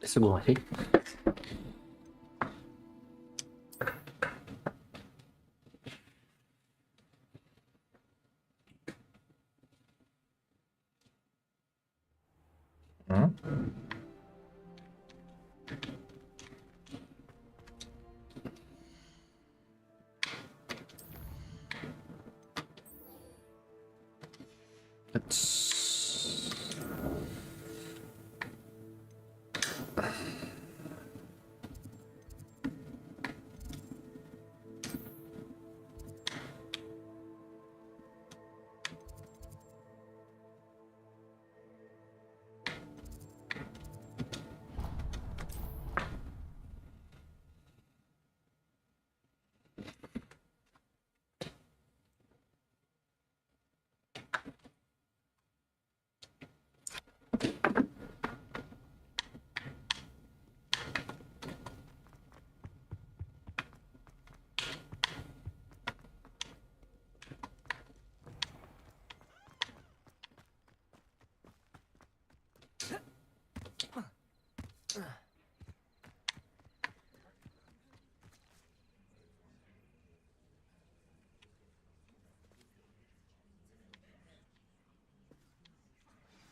Sebuah sih.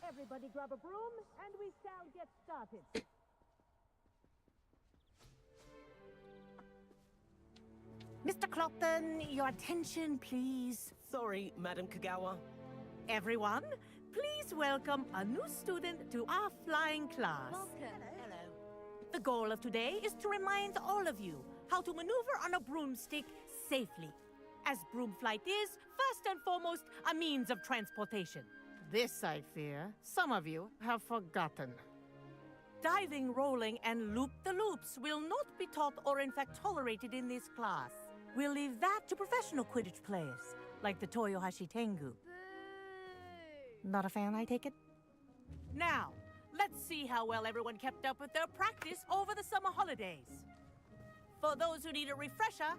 Everybody grab a broom, and we shall get started. Mr. Clopton, your attention, please. Sorry, Madam Kagawa. Everyone, please welcome a new student to our flying class. Welcome. Hello. The goal of today is to remind all of you how to maneuver on a broomstick safely, as broom flight is, first and foremost, a means of transportation. This, I fear, some of you have forgotten. Diving, rolling, and loop-the-loops will not be taught or in fact tolerated in this class. We'll leave that to professional Quidditch players, like the Toyohashi Tengu. Not a fan, I take it? Now, let's see how well everyone kept up with their practice over the summer holidays. For those who need a refresher,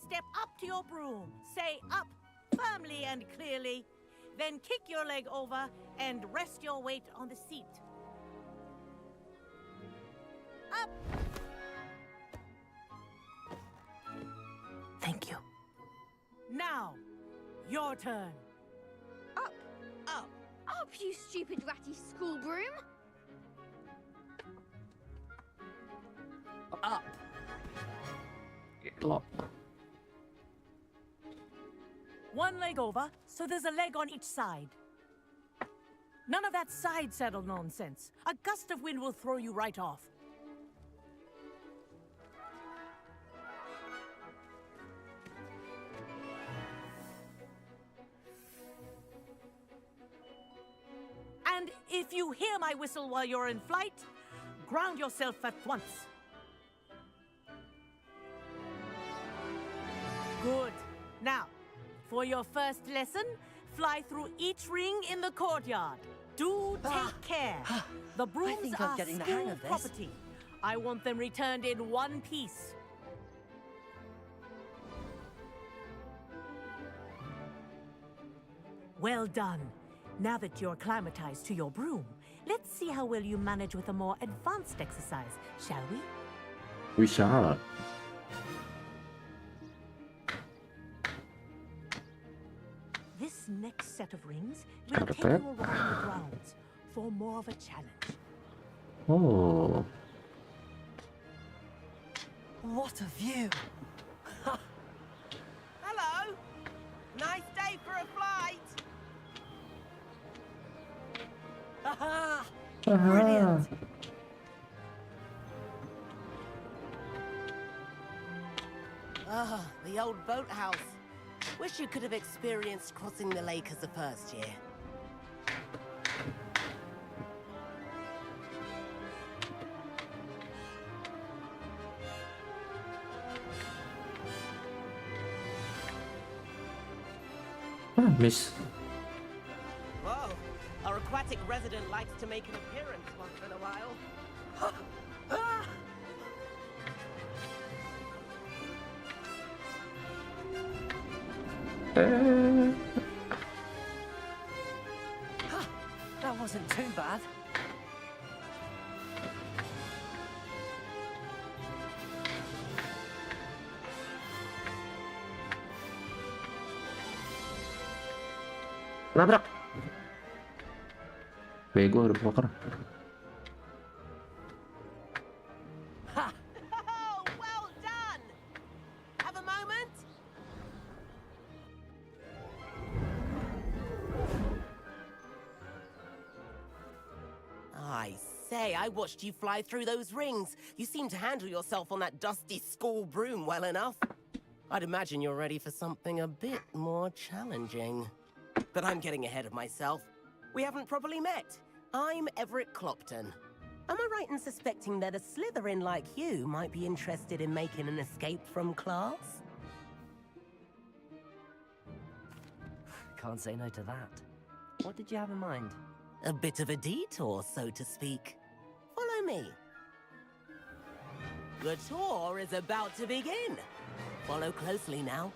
step up to your broom, say up firmly and clearly, then kick your leg over and rest your weight on the seat. Up! Thank you. Now, your turn. Up, up, up, you stupid ratty school broom! Up. Lock. One leg over, so there's a leg on each side. None of that side saddle nonsense. A gust of wind will throw you right off. And if you hear my whistle while you're in flight, ground yourself at once. Good. Now, for your first lesson, fly through each ring in the courtyard. Do take care. The brooms think I'm are getting the hang school of this. property. I want them returned in one piece. Well done. Now that you're acclimatized to your broom, let's see how well you manage with a more advanced exercise, shall we? We shall. This next set of rings will take Karakter. you around the grounds for more of a challenge. Oh. What a view. Hello. Nice day for a flight. Aha! Brilliant. Ah, the old boathouse. Wish you could have experienced crossing the lake as a first year. Miss. Whoa, our aquatic resident likes to make an appearance once in a while. That wasn't too bad. Nabrak. Bego udah poker. Ha! Oh, well done! Have a moment? I say, I watched you fly through those rings. You seem to handle yourself on that dusty school broom well enough. I'd imagine you're ready for something a bit more challenging. But I'm getting ahead of myself. We haven't properly met. I'm Everett Clopton. Am I right in suspecting that a Slytherin like you might be interested in making an escape from class? Can't say no to that. What did you have in mind? A bit of a detour, so to speak. Follow me. The tour is about to begin. Follow closely now.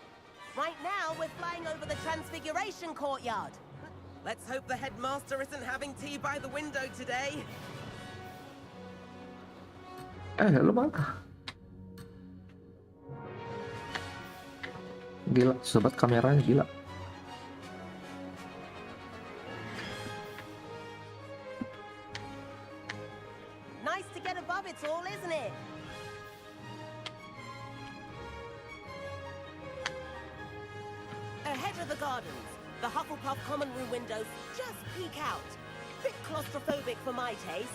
Right now, we're flying over the Transfiguration Courtyard. Let's hope the headmaster isn't having tea by the window today. Lu malah. Gila, sobat kameranya gila. Nice to get above it all, isn't it? Ahead of the gardens, the Hufflepuff common room windows just peek out. Bit claustrophobic for my taste.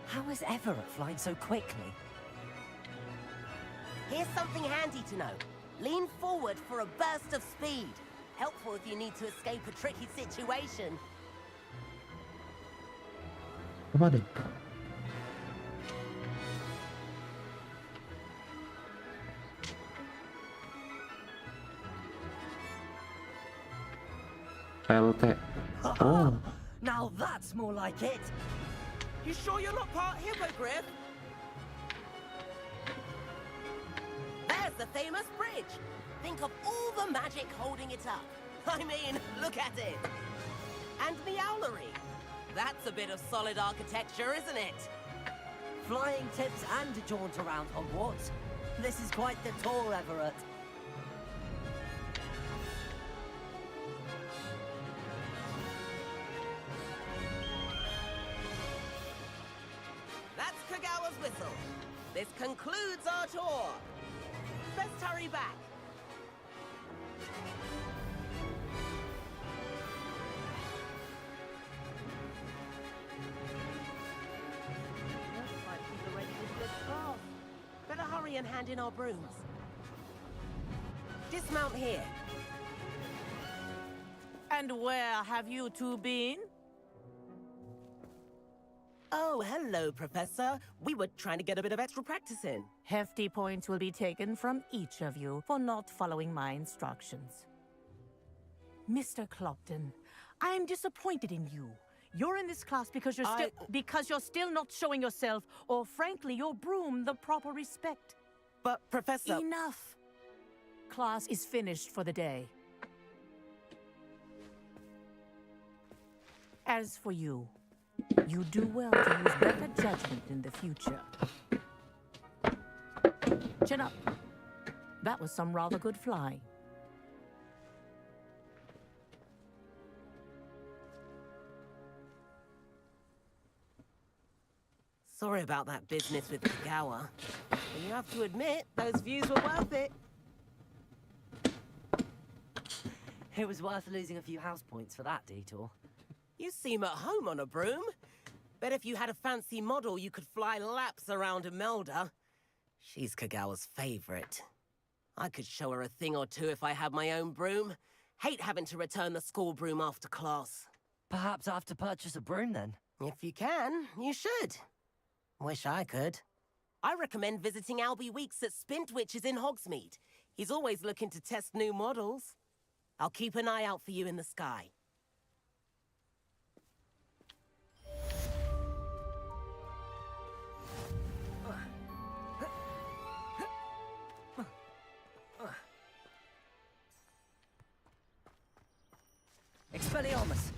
How is Everett flying so quickly? Here's something handy to know. Lean forward for a burst of speed. Helpful if you need to escape a tricky situation. Apa deh? LT. Oh. Now that's more like it. You sure you're not part hippogriff? There's the famous bridge. Think of all the magic holding it up. I mean, look at it. And the owlery. That's a bit of solid architecture, isn't it? Flying tips and a jaunt around Hogwarts. This is quite the tour, Everett. That's Kagawa's whistle. This concludes our tour. Let's hurry back. Looks like people are ready to discuss. Better hurry and hand in our brooms. Dismount here. And where have you two been? Oh, hello, Professor. We were trying to get a bit of extra practice in. Hefty points will be taken from each of you for not following my instructions. Mr. Clopton, I am disappointed in you. You're in this class because you're still not showing yourself, or frankly, your broom, the proper respect. But, Professor... Enough. Class is finished for the day. As for you, you do well to use better judgment in the future. Chin up. That was some rather good flying. Sorry about that business with Kagawa. But you have to admit, those views were worth it. It was worth losing a few house points for that detour. You seem at home on a broom. Bet if you had a fancy model, you could fly laps around Imelda. She's Kagawa's favorite. I could show her a thing or two if I had my own broom. Hate having to return the school broom after class. Perhaps I have to purchase a broom then. If you can, you should. Wish I could. I recommend visiting Albie Weeks at Spintwitches in Hogsmeade. He's always looking to test new models. I'll keep an eye out for you in the sky. Expelliarmus!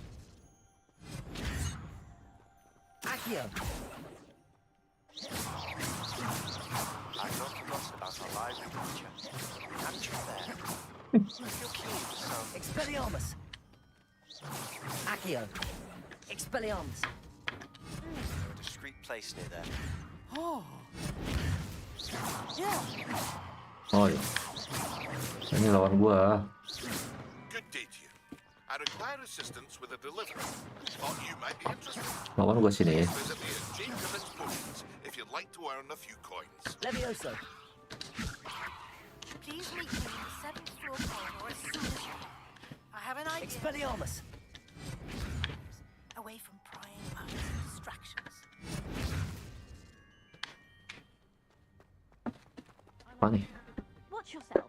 Accio! I got lost about our library teacher. Catch you there. If you're keen for some... Expelliarmus! Accio. Expelliarmus. A discreet place near there. Oh. Yeah. Oh iya. Ini lawan gua. Good day to you. I require assistance with a delivery. Thought you might be interested. Lawan gua sini. Visit me at Jacobin's Potions if you'd like to earn a few coins. Levioso. Please meet me in the 7th floor corridor as soon as you can. I have an idea. Expelliarmus. Away from prying eyes and distractions. Apa nih? Watch yourself. I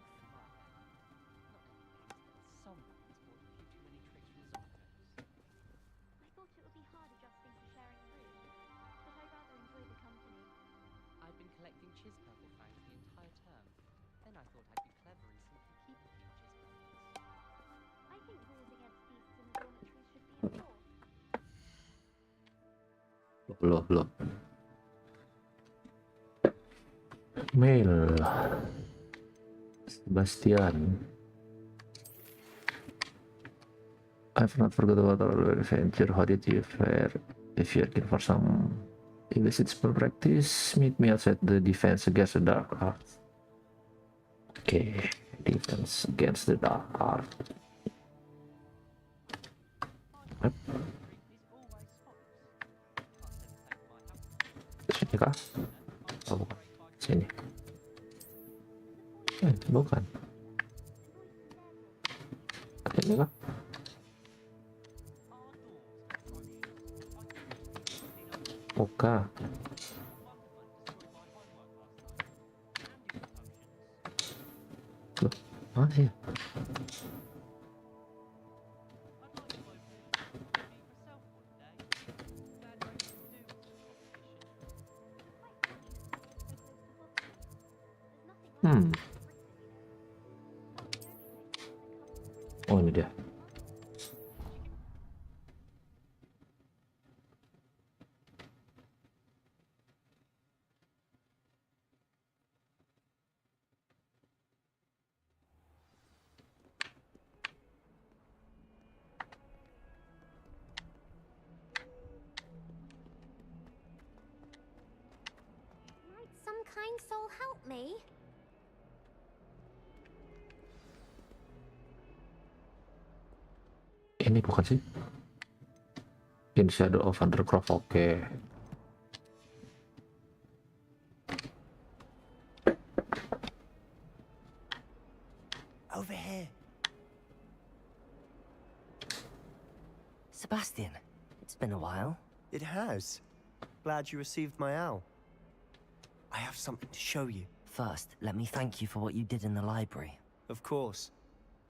thought it would be hard adjusting to sharing a room, but I rather enjoy the company. I've been collecting chiz purple fangs the entire term. Then I thought I'd be clever and simply keep a few chiz purples. I think rules against beasts in the dormitories should be enforced. Loh. Mail. Sebastian. I've not forgot about our adventure. How did you fare? If you're looking for some illicit spell practice, meet me outside the defense against the dark art. Okay, defense against the dark art. Yep. Sini kah? Oh, bukan. Sini. Bukan. Ini kah? Bukan. Loh, mana sih? Oh, ini dia. Might some kind soul help me? Ini bukan sih? In Shadow of Undercroft, oke. Over here. Sebastian, it's been a while. It has. Glad you received my owl. I have something to show you. First, let me thank you for what you did in the library. Of course.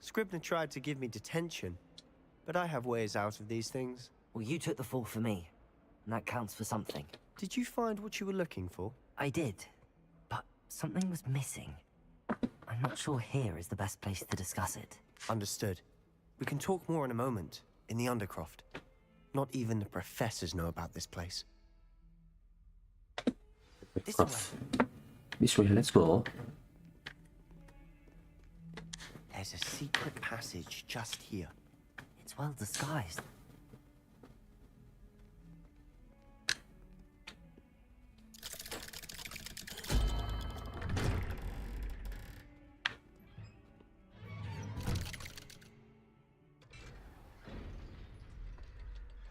Scribner tried to give me detention, but I have ways out of these things. Well, you took the fall for me, and that counts for something. Did you find what you were looking for? I did, but something was missing. I'm not sure here is the best place to discuss it. Understood. We can talk more in a moment, in the Undercroft. Not even the professors know about this place. This way. This way, let's go. There's a secret passage just here. It's well disguised.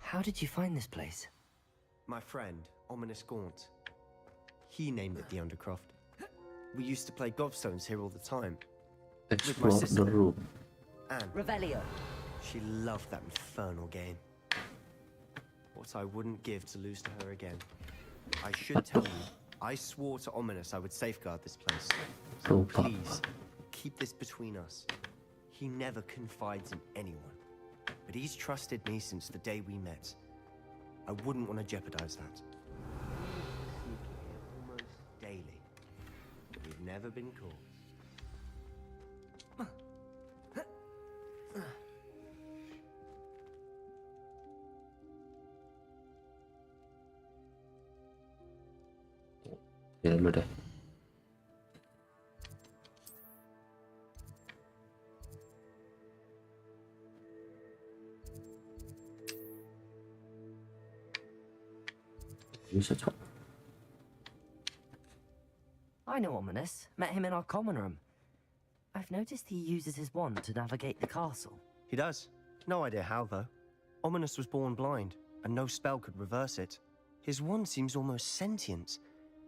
How did you find this place? My friend, Ominous Gaunt. He named it the Undercroft. We used to play gobstones here all the time. Explore the sister. room. Anne, Revelio. she loved that infernal game. What I wouldn't give to lose to her again. I should tell you, I swore to Ominous I would safeguard this place. So Lupa. please, keep this between us. He never confides in anyone. But he's trusted me since the day we met. I wouldn't want to jeopardize that. We sneak here almost daily. We've never been caught. Ini dulu deh. Bisa cok. I know Ominous. Met him in our common room. I've noticed he uses his wand to navigate the castle. He does. No idea how, though. Ominous was born blind, and no spell could reverse it. His wand seems almost sentient.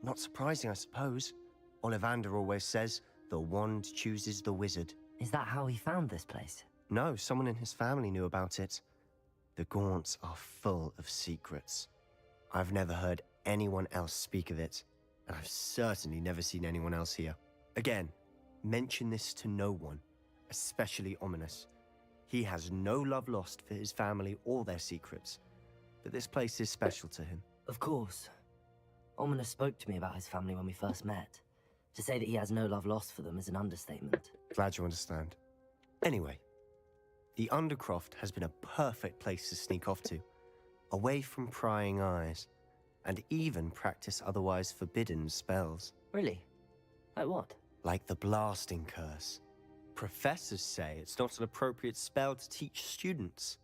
Not surprising, I suppose. Ollivander always says, the wand chooses the wizard. Is that how he found this place? No, someone in his family knew about it. The Gaunts are full of secrets. I've never heard anyone else speak of it, and I've certainly never seen anyone else here. Again, mention this to no one, especially Ominous. He has no love lost for his family or their secrets, but this place is special to him. Of course. Ominous spoke to me about his family when we first met. To say that he has no love lost for them is an understatement. Glad you understand. Anyway, the Undercroft has been a perfect place to sneak off to, away from prying eyes, and even practice otherwise forbidden spells. Really? Like what? Like the blasting curse. Professors say it's not an appropriate spell to teach students.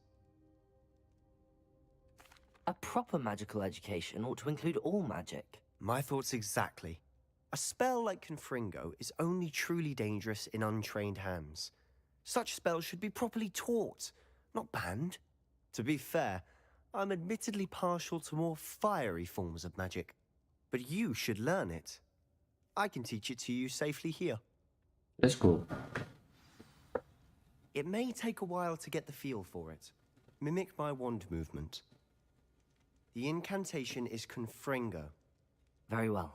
A proper magical education ought to include all magic. My thoughts exactly. A spell like Confringo is only truly dangerous in untrained hands. Such spells should be properly taught, not banned. To be fair, I'm admittedly partial to more fiery forms of magic, but you should learn it. I can teach it to you safely here. Let's go. It may take a while to get the feel for it. Mimic my wand movement. The incantation is Confringo. Very well.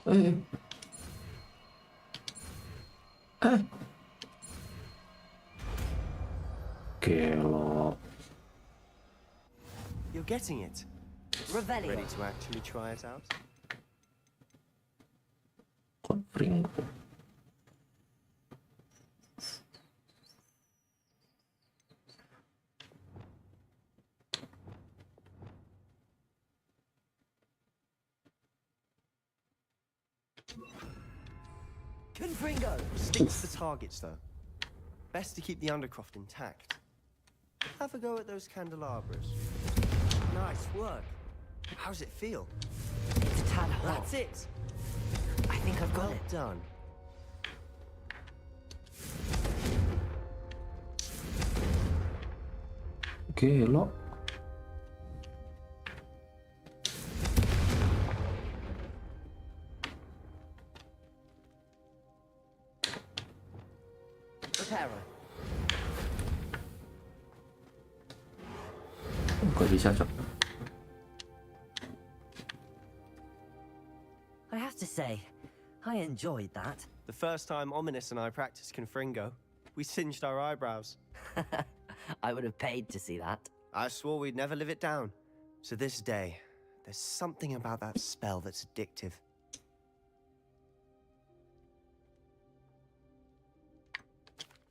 Eh. Gelo. You're getting it. Revelio. Ready to actually try it out? Confringo. Confringo! Stick to the targets, though. Best to keep the Undercroft intact. Have a go at those candelabras. Nice work. How's it feel? It's a tad hot. That's it. I think I've got Well it. done. Gelo. Reparo. Kok bisa cok? I have to say, I enjoyed that. The first time Ominous and I practiced Confringo, we singed our eyebrows. I would have paid to see that. I swore we'd never live it down. To this day, there's something about that spell that's addictive.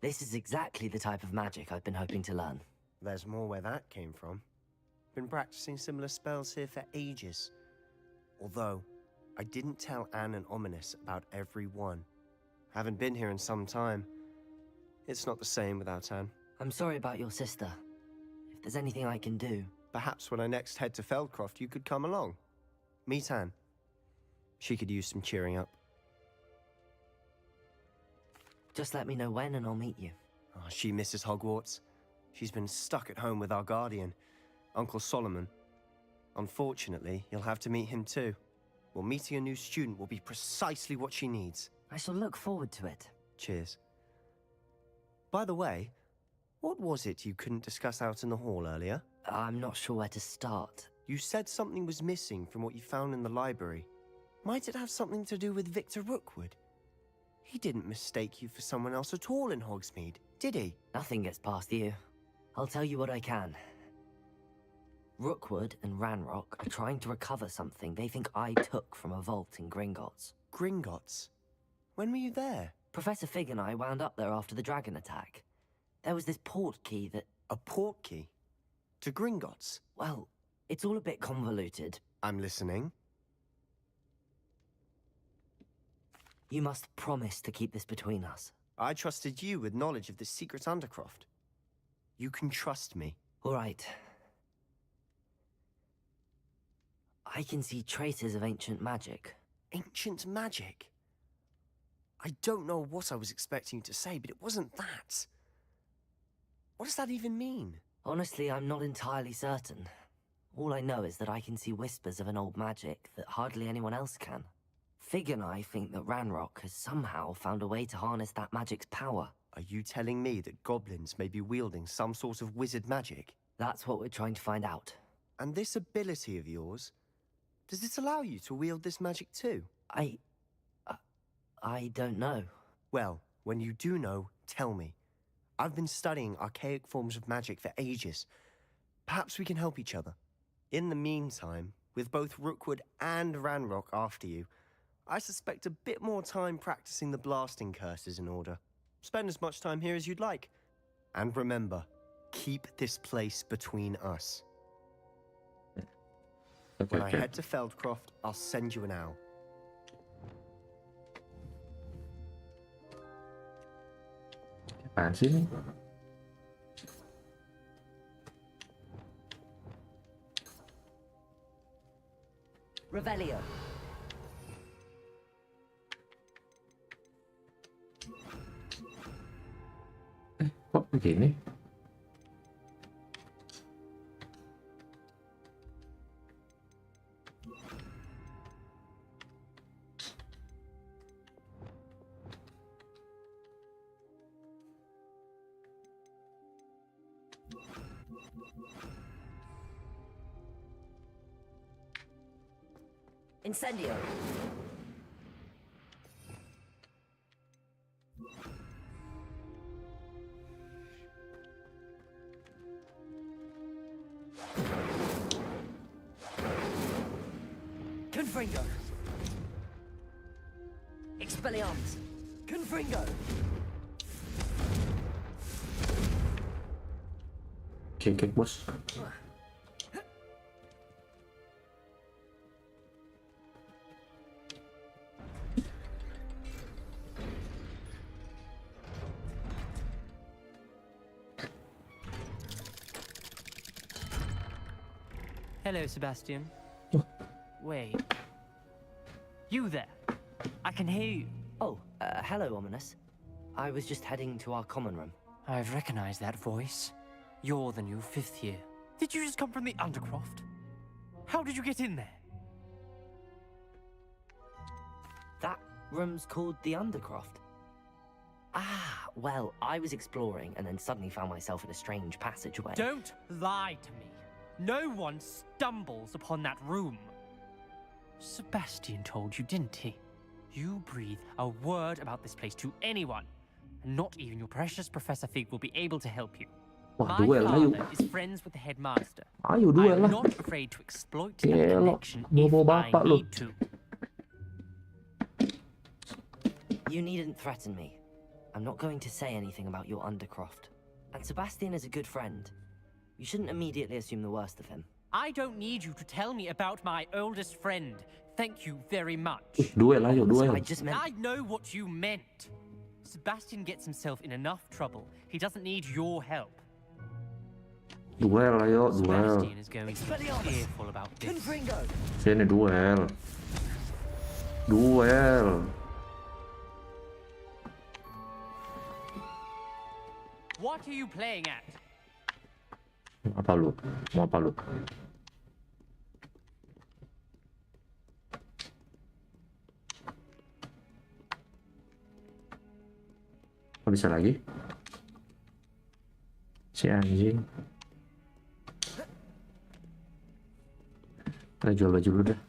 This is exactly the type of magic I've been hoping to learn. There's more where that came from. Been practicing similar spells here for ages. Although, I didn't tell Anne and Ominous about every one. Haven't been here in some time. It's not the same without Anne. I'm sorry about your sister. If there's anything I can do... Perhaps when I next head to Feldcroft, you could come along. Meet Anne. She could use some cheering up. Just let me know when and I'll meet you. Oh, she misses Hogwarts. She's been stuck at home with our guardian, Uncle Solomon. Unfortunately, you'll have to meet him too. Well, meeting a new student will be precisely what she needs. I shall look forward to it. Cheers. By the way, what was it you couldn't discuss out in the hall earlier? I'm not sure where to start. You said something was missing from what you found in the library. Might it have something to do with Victor Rookwood? He didn't mistake you for someone else at all in Hogsmeade, did he? Nothing gets past you. I'll tell you what I can. Rookwood and Ranrock are trying to recover something they think I took from a vault in Gringotts. Gringotts? When were you there? Professor Fig and I wound up there after the dragon attack. There was this port key that... A port key? To Gringotts? Well, it's all a bit convoluted. I'm listening. You must promise to keep this between us. I trusted you with knowledge of the secret Undercroft. You can trust me. All right. I can see traces of ancient magic. Ancient magic? I don't know what I was expecting you to say, but it wasn't that. What does that even mean? Honestly, I'm not entirely certain. All I know is that I can see whispers of an old magic that hardly anyone else can. Fig and I think that Ranrock has somehow found a way to harness that magic's power. Are you telling me that goblins may be wielding some sort of wizard magic? That's what we're trying to find out. And this ability of yours, does it allow you to wield this magic too? I don't know. Well, when you do know, tell me. I've been studying archaic forms of magic for ages. Perhaps we can help each other. In the meantime, with both Rookwood and Ranrock after you, I suspect a bit more time practicing the blasting curse is in order. Spend as much time here as you'd like. And remember, keep this place between us. When I head to Feldcroft, I'll send you an owl. Apaan sih ini? Revelio. Kok begini? Incendio. Confringo. Expelliarmus. Confringo. Cek bos. Hello, Sebastian. Oh. Wait. You there? I can hear you. Oh, hello, Ominous. I was just heading to our common room. I've recognized that voice. You're the new 5th year. Did you just come from the Undercroft? How did you get in there? That room's called the Undercroft. Ah, well, I was exploring and then suddenly found myself in a strange passageway. Don't lie to me. No one stumbles upon that room. Sebastian told you, didn't he? You breathe a word about this place to anyone, and not even your precious Professor Fig will be able to help you. Wah, My duel, ayo. father is friends with the headmaster. Ayo duel I'm lah. not afraid to exploit that Elok, connection bawa if bapak I lu. need to. You needn't threaten me. I'm not going to say anything about your Undercroft. And Sebastian is a good friend. You shouldn't immediately assume the worst of him. I don't need you to tell me about my oldest friend. Thank you very much. Duel ayo duel. I just meant... I know what you meant. Sebastian gets himself in enough trouble. He doesn't need your help. Duel ayo duel. Sebastian is going to be fearful about this. Confringo! Sini duel. Duel. What are you playing at? Apa lu? Mau apa lu? Kok bisa lagi? Si anjing. Kita jual baju dulu dah.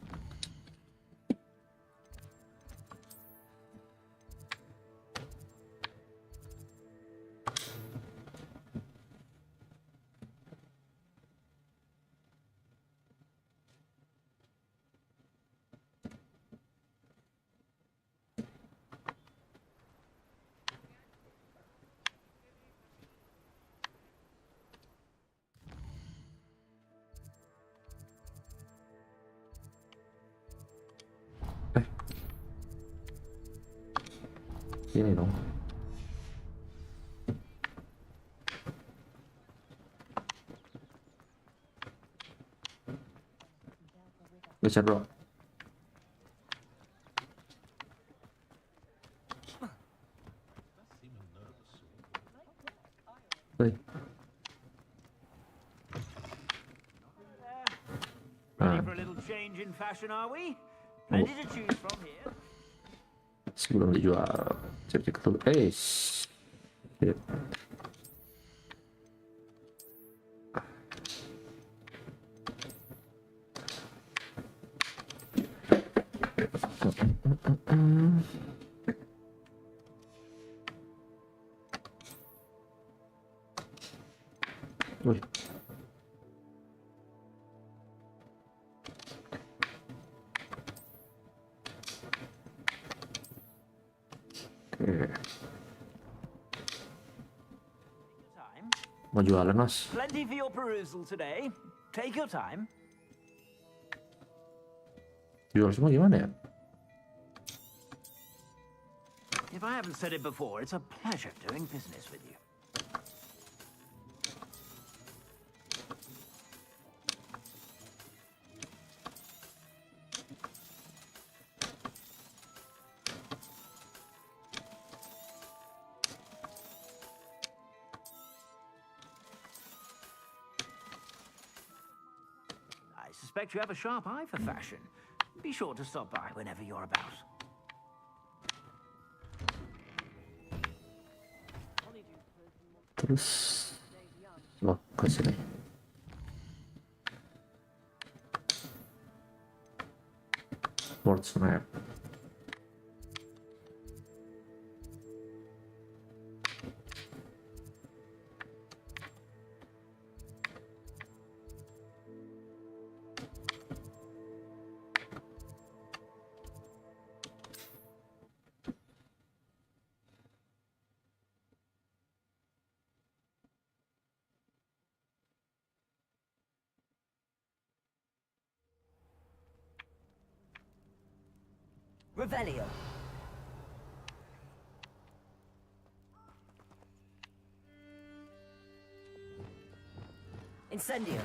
Sini dong. Baca bro. Woi. Ready for a little change in fashion, are we? Plenty to choose from here. Sebelum dijual, cek dulu. Shit. Wih. Mau jualan mas? Plenty for your perusal today. Take your time. Jual semua gimana ya? If I haven't said it before, it's a pleasure doing business with you. I suspect you have a sharp eye for fashion. Be sure to stop by whenever you're about. Terus ke sini. Sports map. Revelio. Incendio.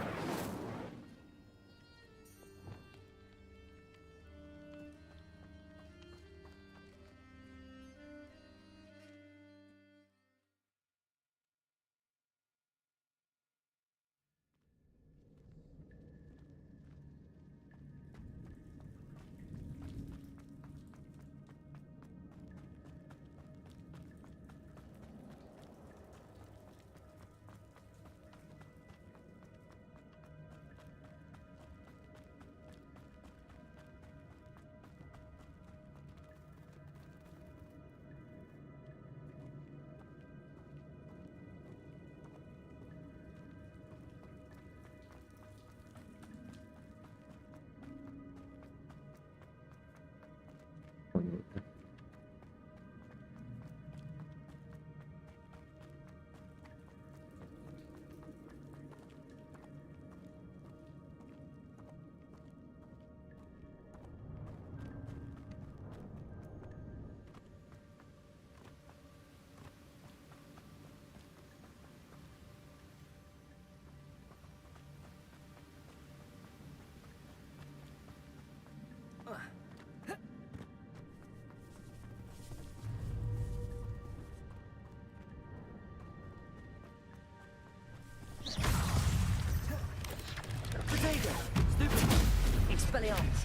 Expelliarmus.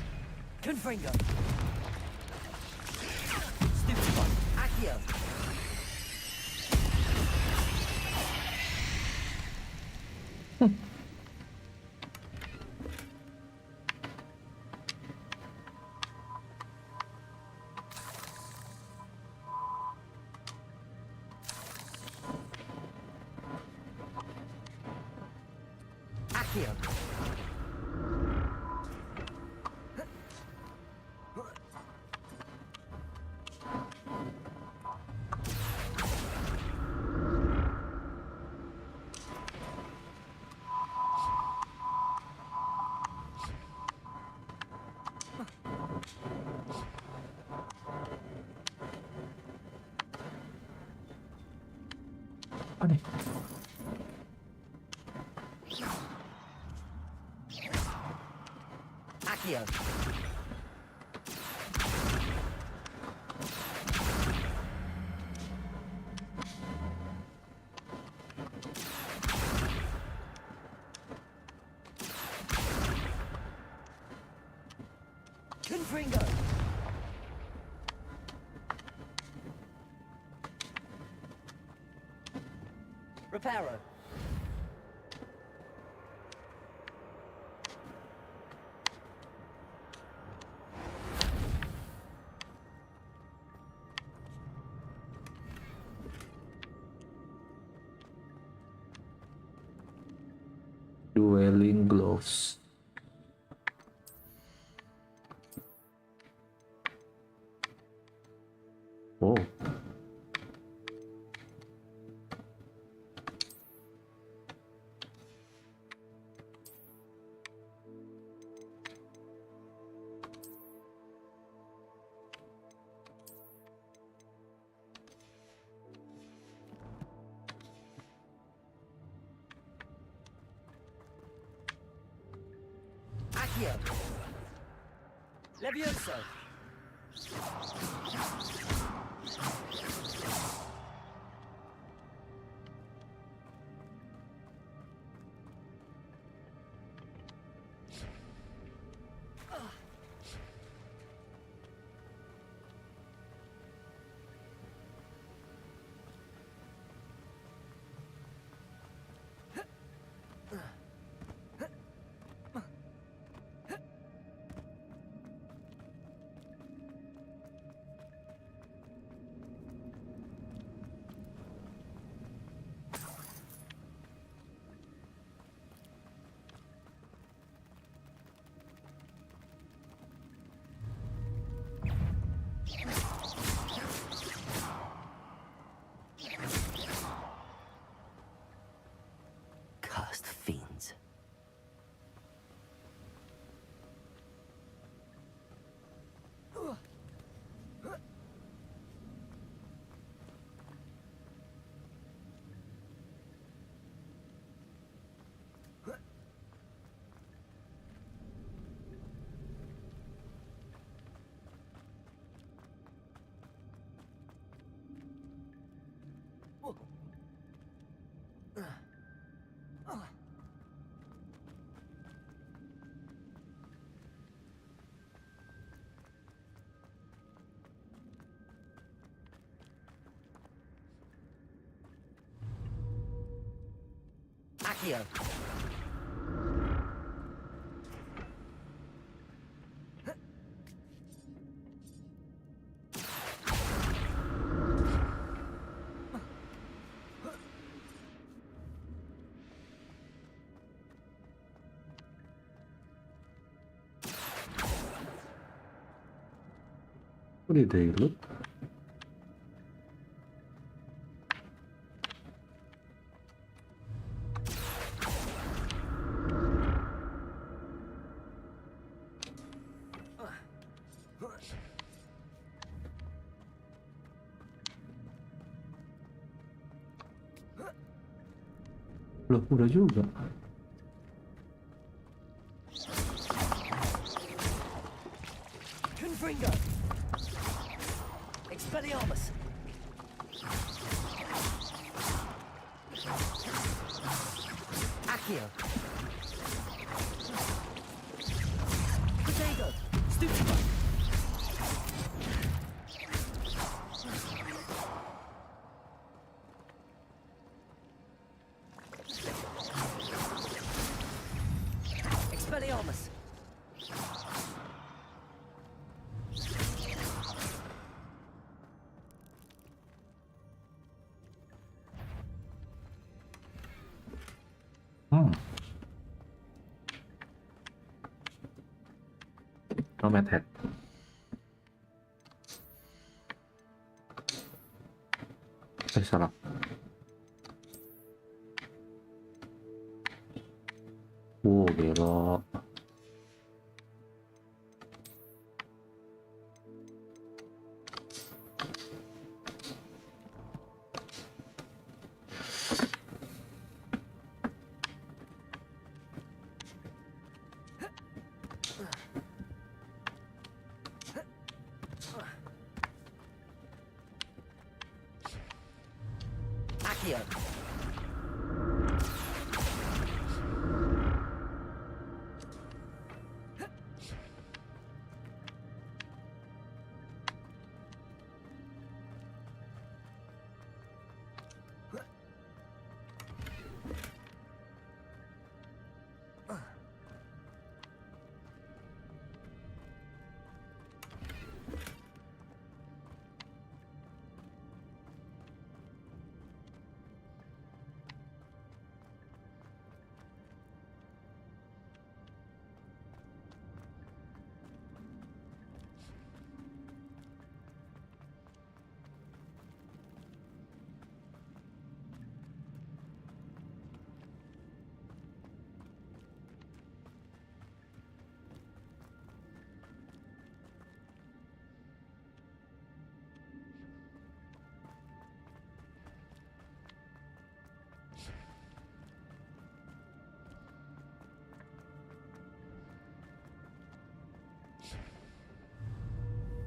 Confringo. Stupefy. Accio. Accio. Apa nih? Accio. Accio. Confringo. Reparo. Dueling gloves. Oh. Accio. Levioso. Cursed fiends. Accio. What did they look? Loh, udah juga. Confringo. Expelliarmus. Accio. Potato. Stupido. Expelliarmus. Nomad head. Salah. Belok. Accio.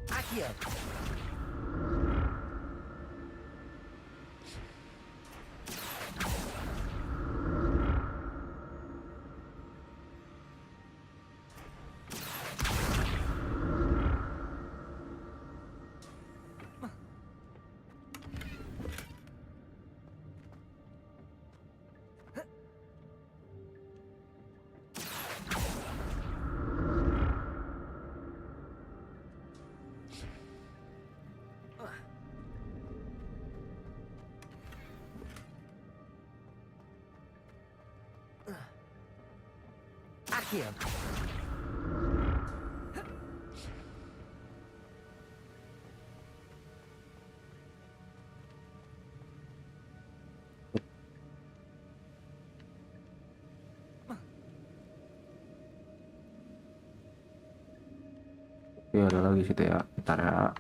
Accio. Accio. Ya ada lagi situ ya, bentar ya.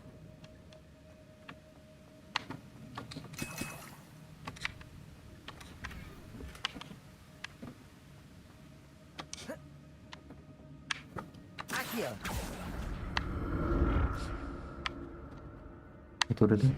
Accio. Itu udah deh.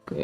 Oke.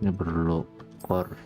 Ini perlu core.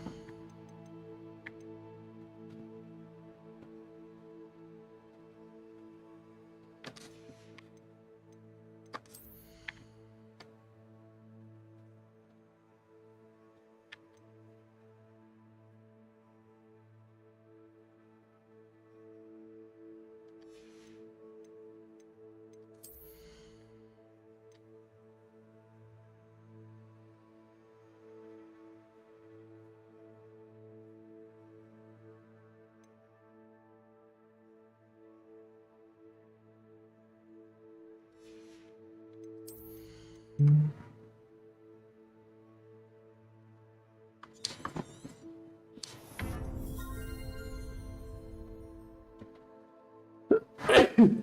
Hmm.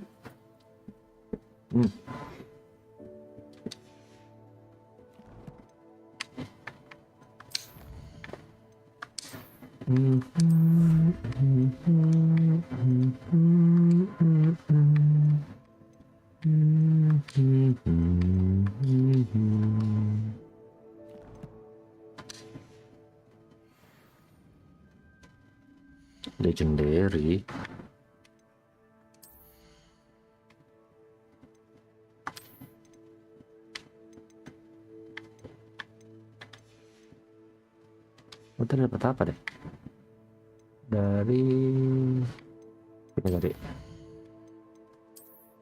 Legendary. Kita dapat apa deh? Dari kita cari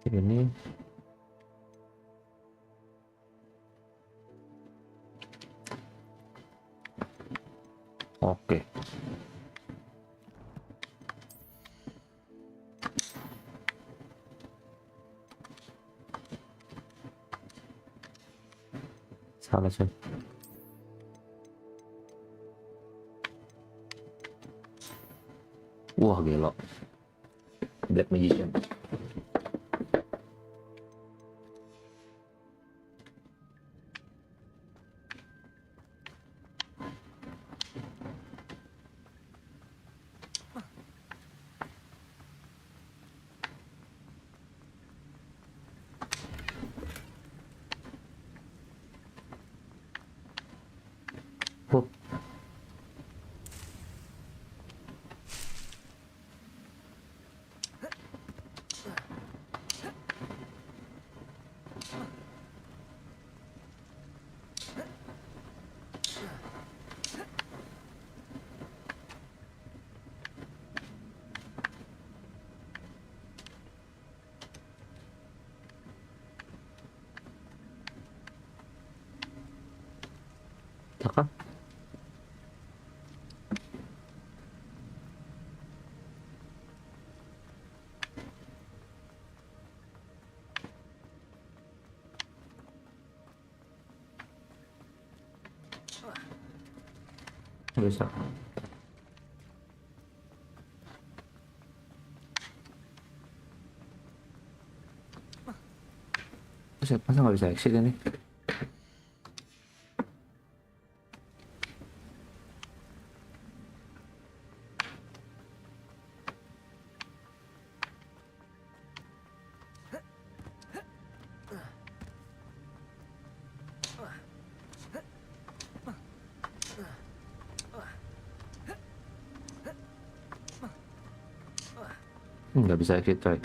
ini. Oke. Salah sih. Wah, gelo. Black Magician. Oh. Apa? Bisa. Masa nggak bisa exit ini? Nggak bisa exit coy.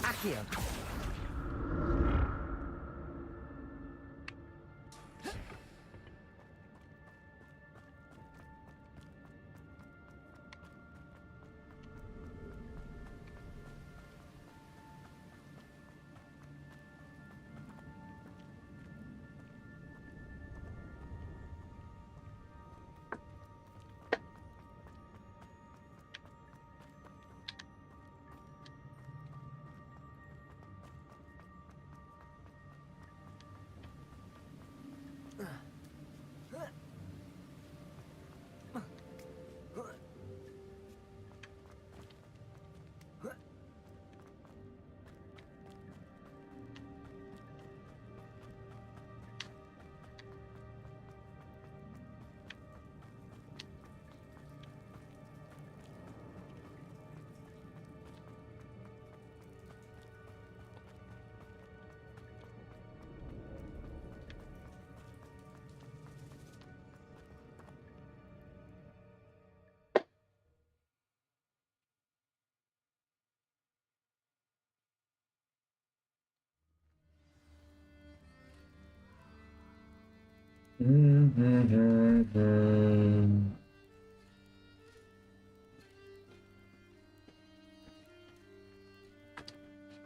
Accio.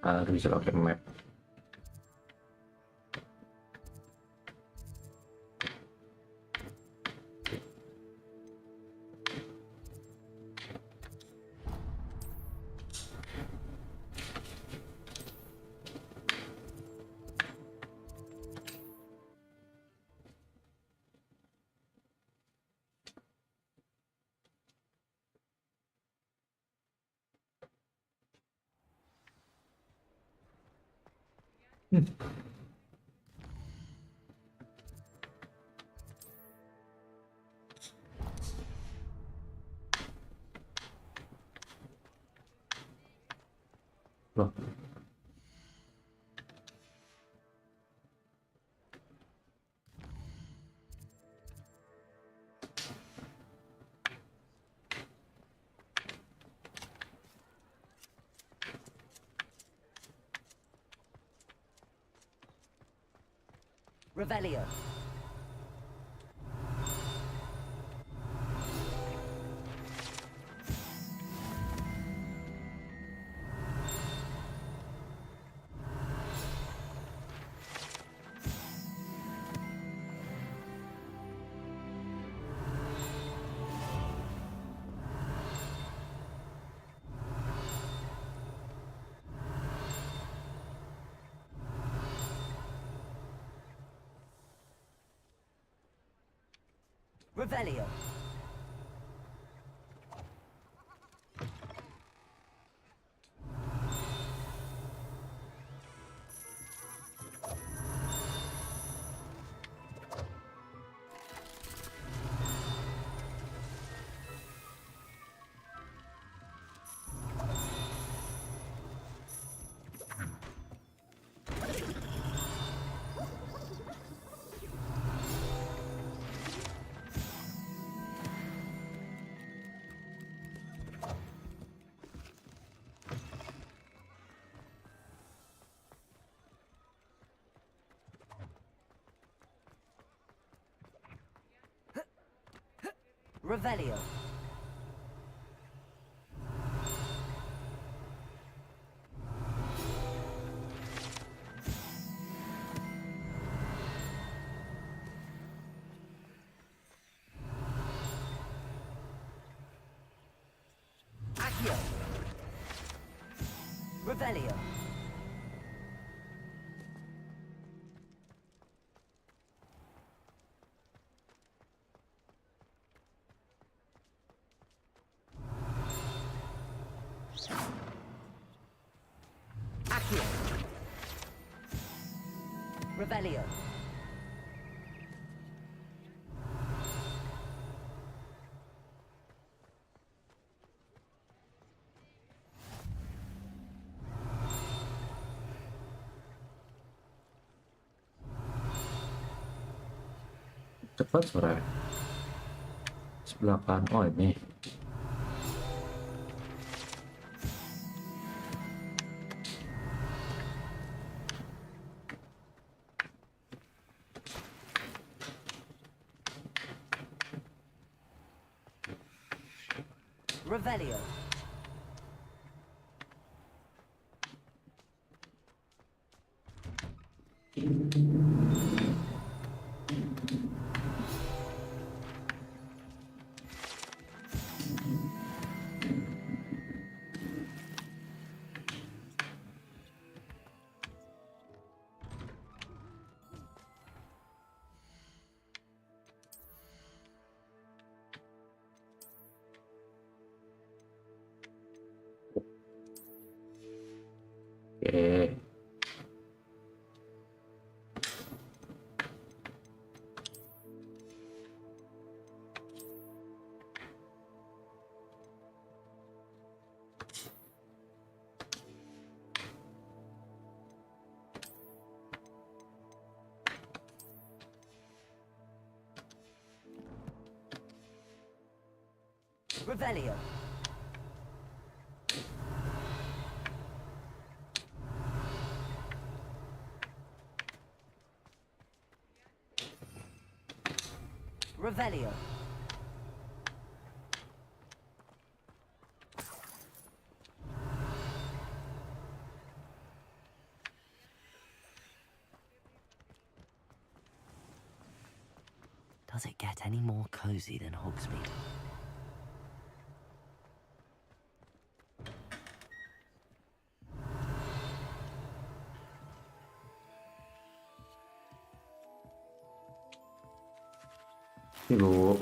Harus bisa pakai map. Loh. Revelio. Revelio. Revelio. Accio. Revelio. Accio. Revelio. Cepat sebenarnya. Sebelah kan. Oh ini. Revelio. Oke. Revelio. Revelio. Does it get any more cozy than Hogsmeade? Bu.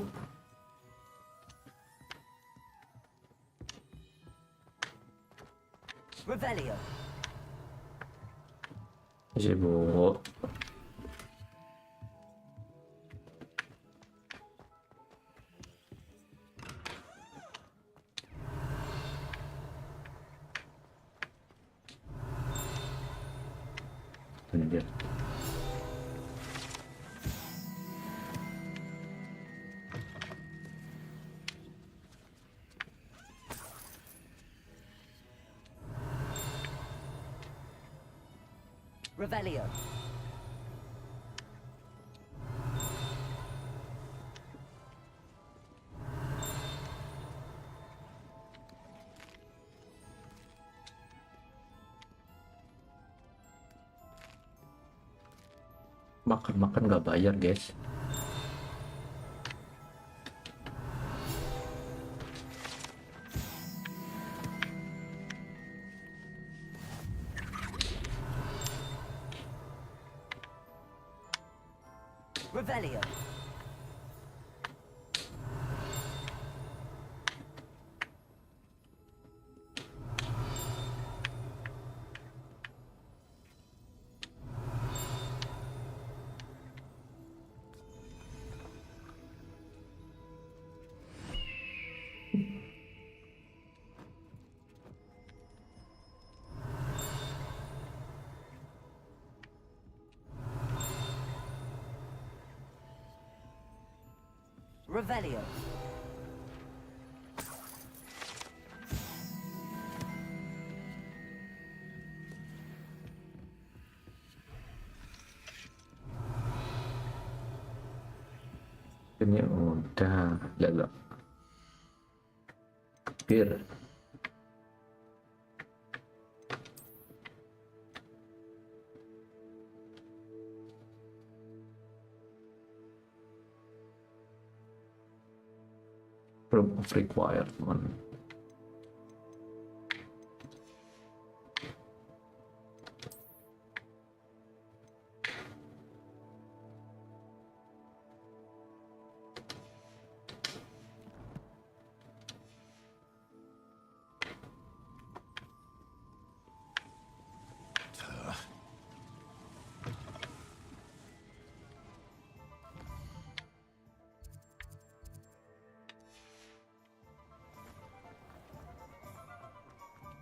Revelio. Bu. Ini dia. Revelio. Makan-makan nggak bayar, guys. Revelio. Revelio. Ini udah gagal. Bir. Room of requirement.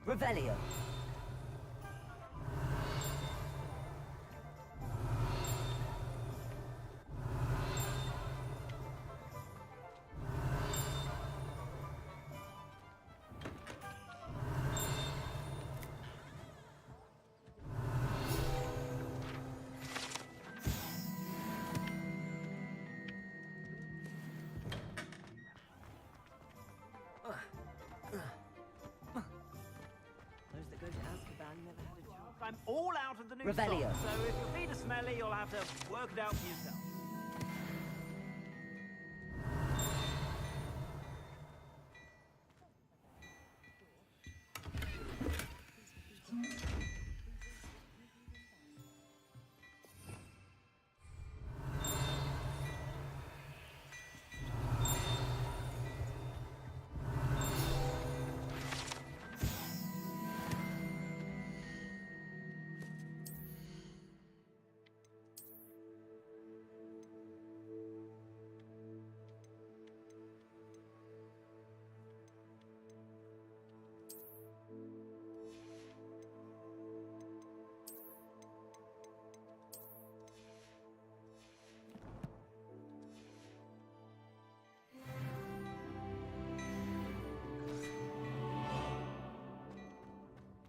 Revelio. I'm all out of the new Revelio. socks, so if your feet are smelly, you'll have to work it out for yourself.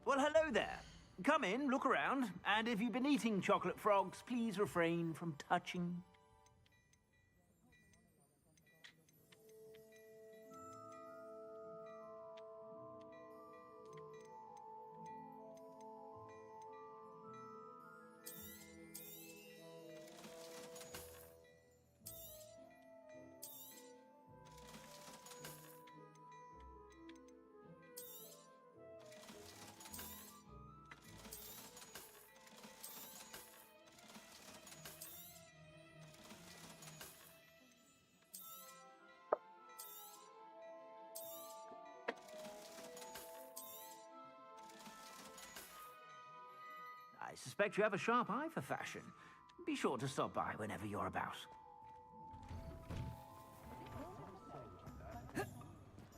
Well, hello there. Come in, look around, and if you've been eating chocolate frogs, please refrain from touching. suspect you have a sharp eye for fashion. Be sure to stop by whenever you're about.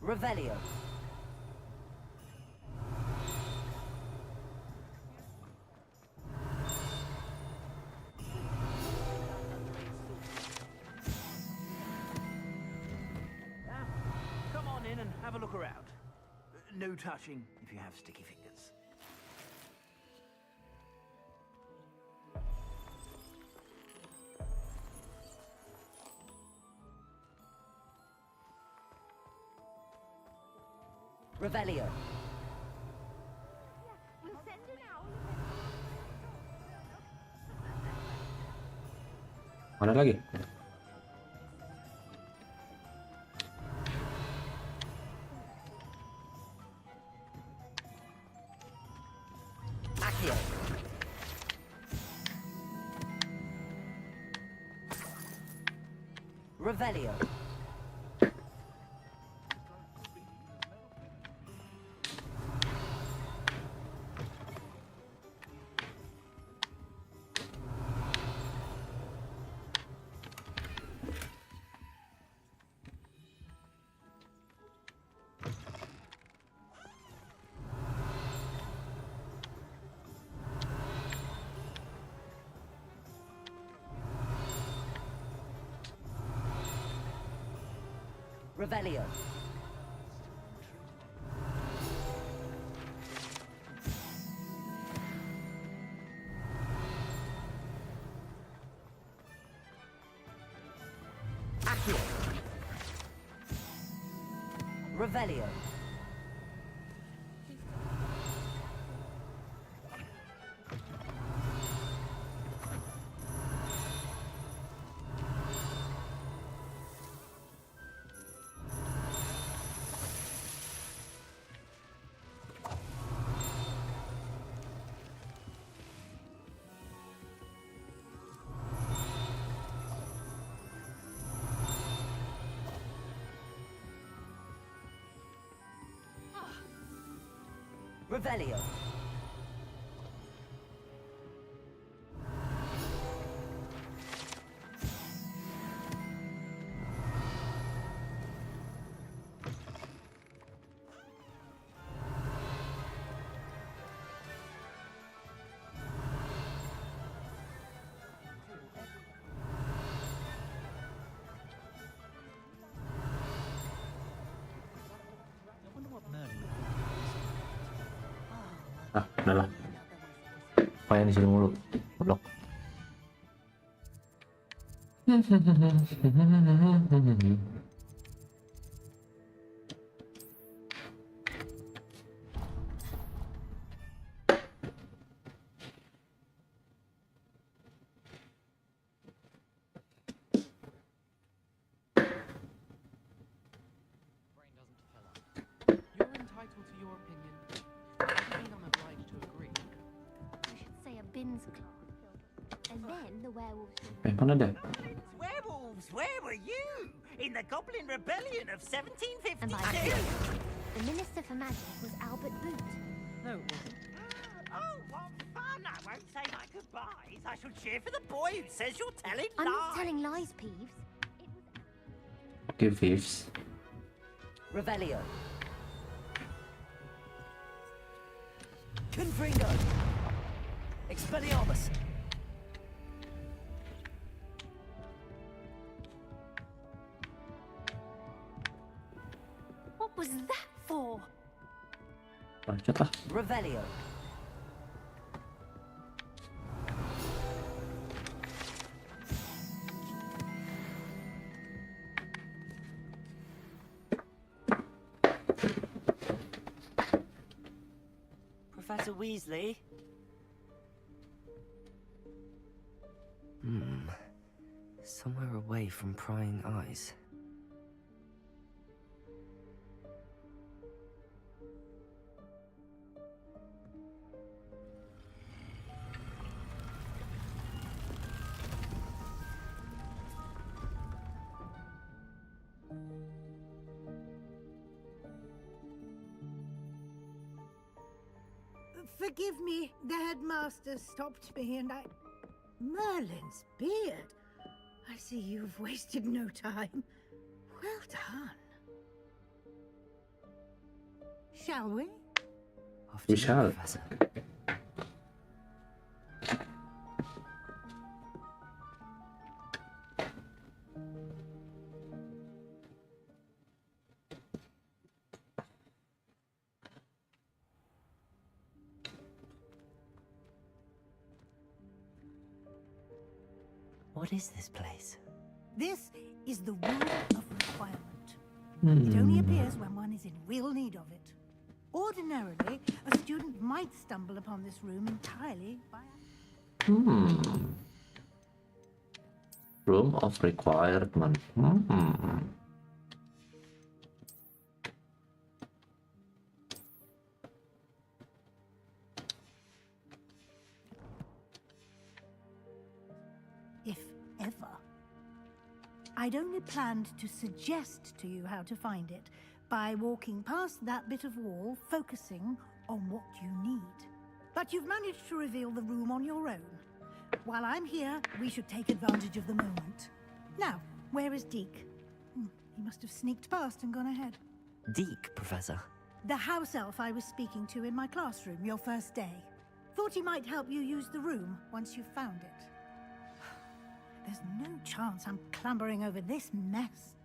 Revelio. Come on in and have a look around. No touching if you have sticky fingers. Revelio. We'll send an owl. Mana lagi? Accio. Revelio. Revelio. Accio. Revelio. Revelio. Ah, udah lah. Main di sini mulu. Blok. You're entitled to your opinion. Doesn't mean I'm obliged to agree. I should say a bin's claw. And then the werewolves will... Mana ada? Werewolves, where were you? In the Goblin Rebellion of 1752? And by the Minister for Magic was Albert Boot. No, it wasn't. Oh, what fun! I won't say my goodbyes. I shall cheer for the boy who says you're telling I'm lies. not telling lies, Peeves. It was... Oke, Vives. Revelio. Confringo. Expelliarmus. What was that for? Lanjut lah. Revelio. Professor Weasley? Somewhere away from prying eyes. Forgive me, the headmaster stopped me and I... Merlin's beard. I see you've wasted no time. Well done. Shall we? We shall. Professor. What is this place? This is the room of requirement. It only appears when one is in real need of it. Ordinarily, a student might stumble upon this room entirely by... Room of requirement. If ever. I'd only planned to suggest to you how to find it by walking past that bit of wall, focusing on what you need. But you've managed to reveal the room on your own. While I'm here, we should take advantage of the moment. Now, where is Deke? He must have sneaked past and gone ahead. Deke, Professor. The house elf I was speaking to in my classroom your first day. Thought he might help you use the room once you've found it. There's no chance I'm clambering over this mess.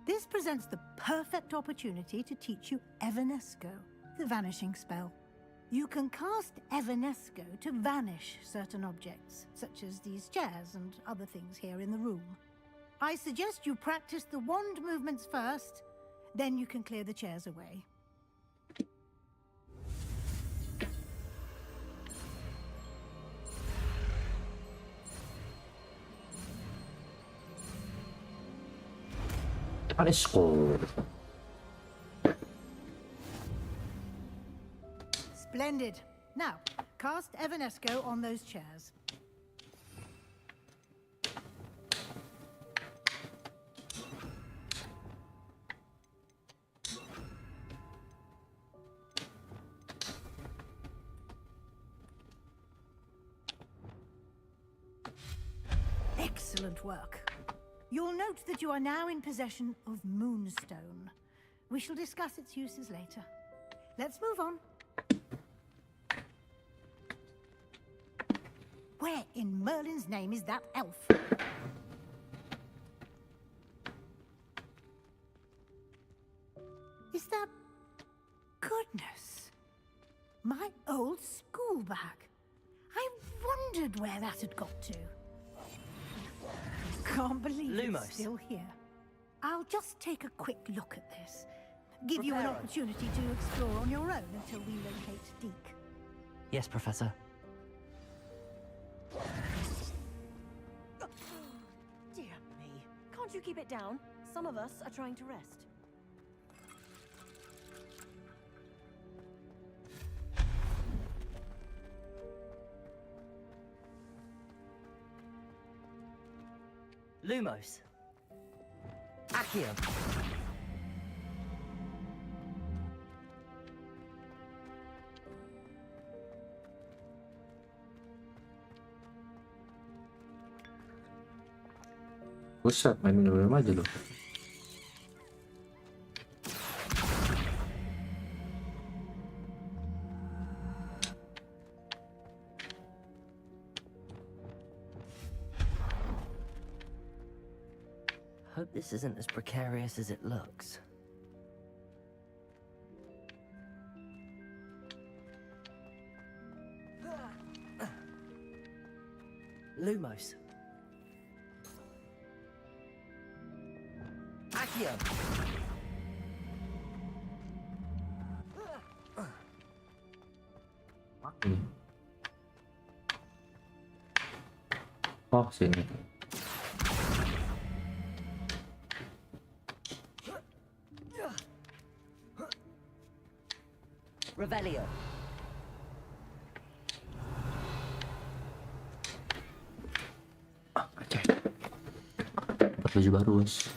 This presents the perfect opportunity to teach you Evanesco, the vanishing spell. You can cast Evanesco to vanish certain objects, such as these chairs and other things here in the room. I suggest you practice the wand movements first, then you can clear the chairs away. Let's go. Splendid. Now, cast Evanesco on those chairs. Excellent work. You'll note that you are now in possession of Moonstone. We shall discuss its uses later. Let's move on. Where in Merlin's name is that elf? Is that... Goodness. My old school bag. I wondered where that had got to. Can't believe Lumos. it's still here. I'll just take a quick look at this. Give you an opportunity to explore on your own until we locate Deke. Yes, Professor. Dear me. Can't you keep it down? Some of us are trying to rest. Lumos. Accio. Buset, main minum aja loh. Hope this isn't as precarious as it looks. Lumos. Accio. Oh, sini. Revelio. Oke. Dapat baju baru, guys.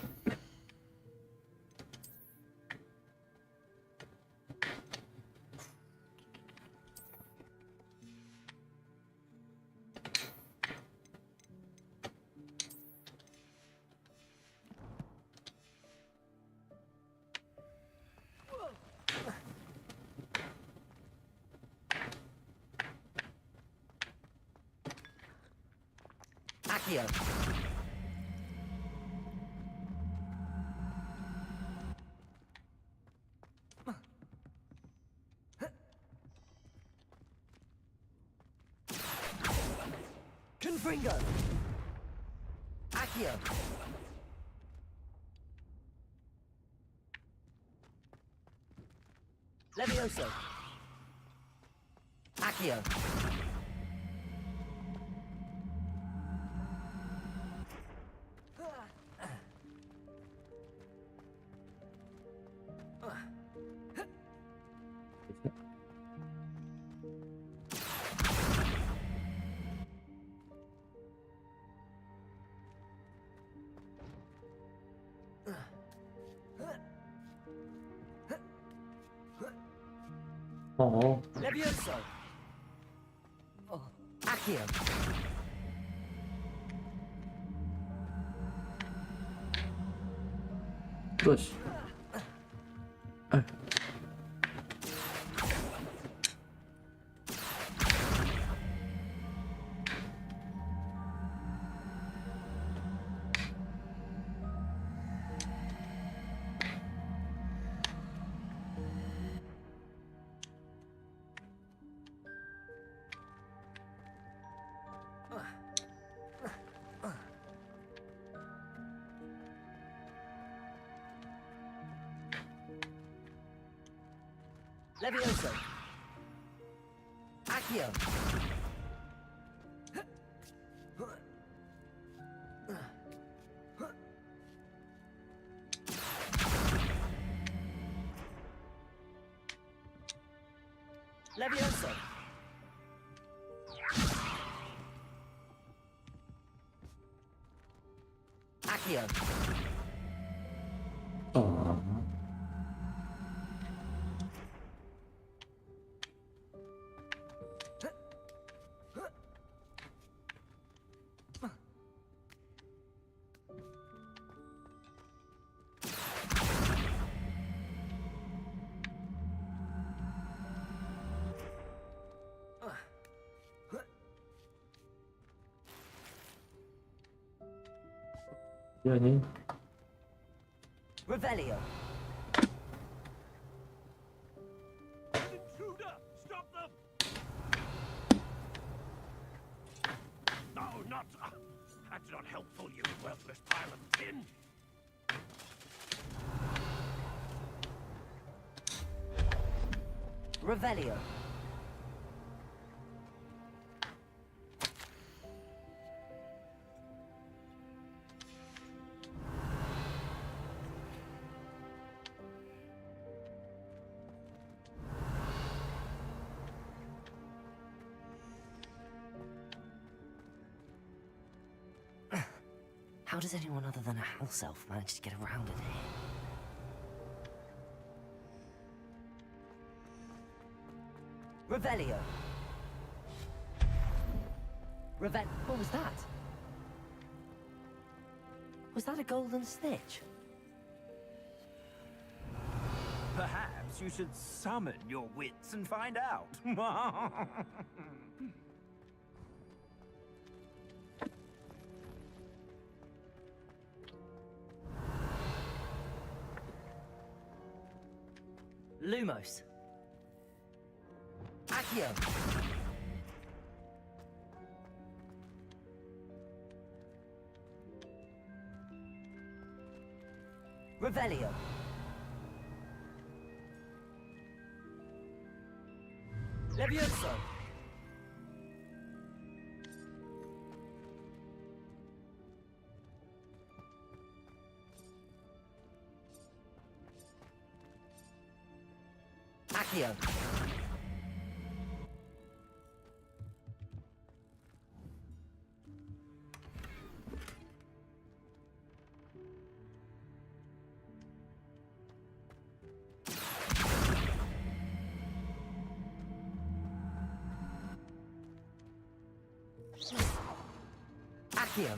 Accio. Confringo. Accio. Levioso. Accio. Oh, Levioso. Accio. terus. Levioso. Accio. Levioso. Accio. Oh. Ya nih. Revelio. Intruder! Stop them! No, not... that's not helpful, you worthless pile of tin! Revelio. How does anyone other than a house elf manage to get around in here? Revelio. What was that? Was that a golden snitch? Perhaps you should summon your wits and find out. Lumos. Accio. Revelio. Levioso. Accio. Accio.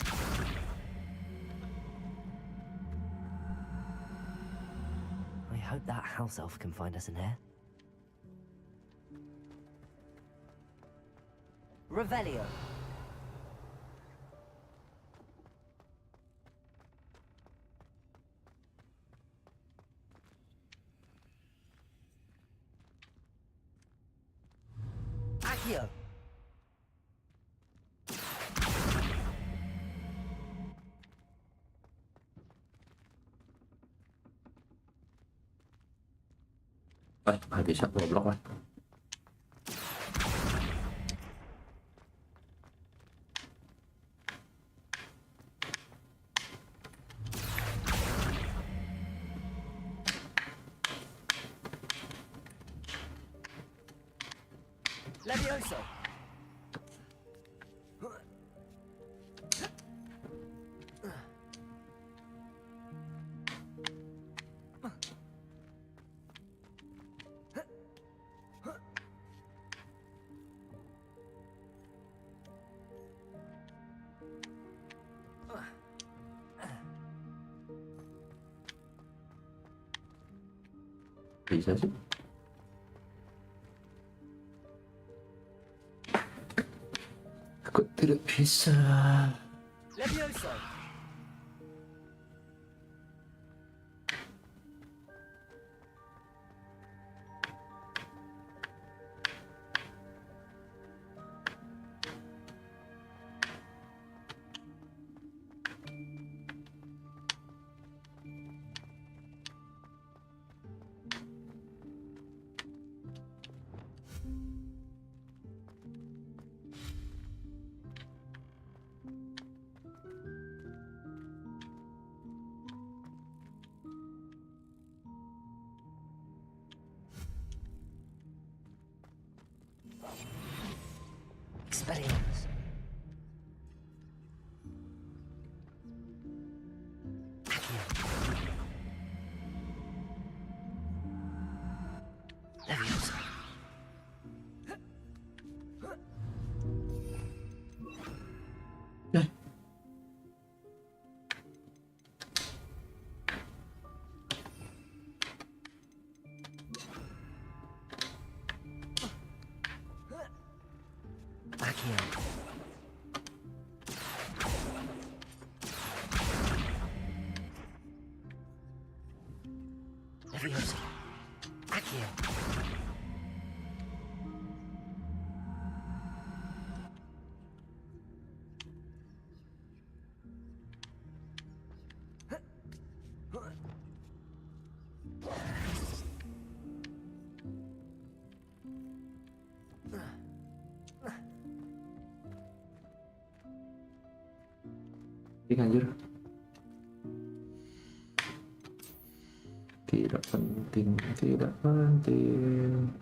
I hope that house elf can find us in here. Revelio. Accio. Nggak bisa goblok lah. Levioso. Bisa sih. Aku tidak bisa. Levioso. Experience. Levioso. Accio. Levioso. Accio. Anjir. Tidak penting, tidak penting.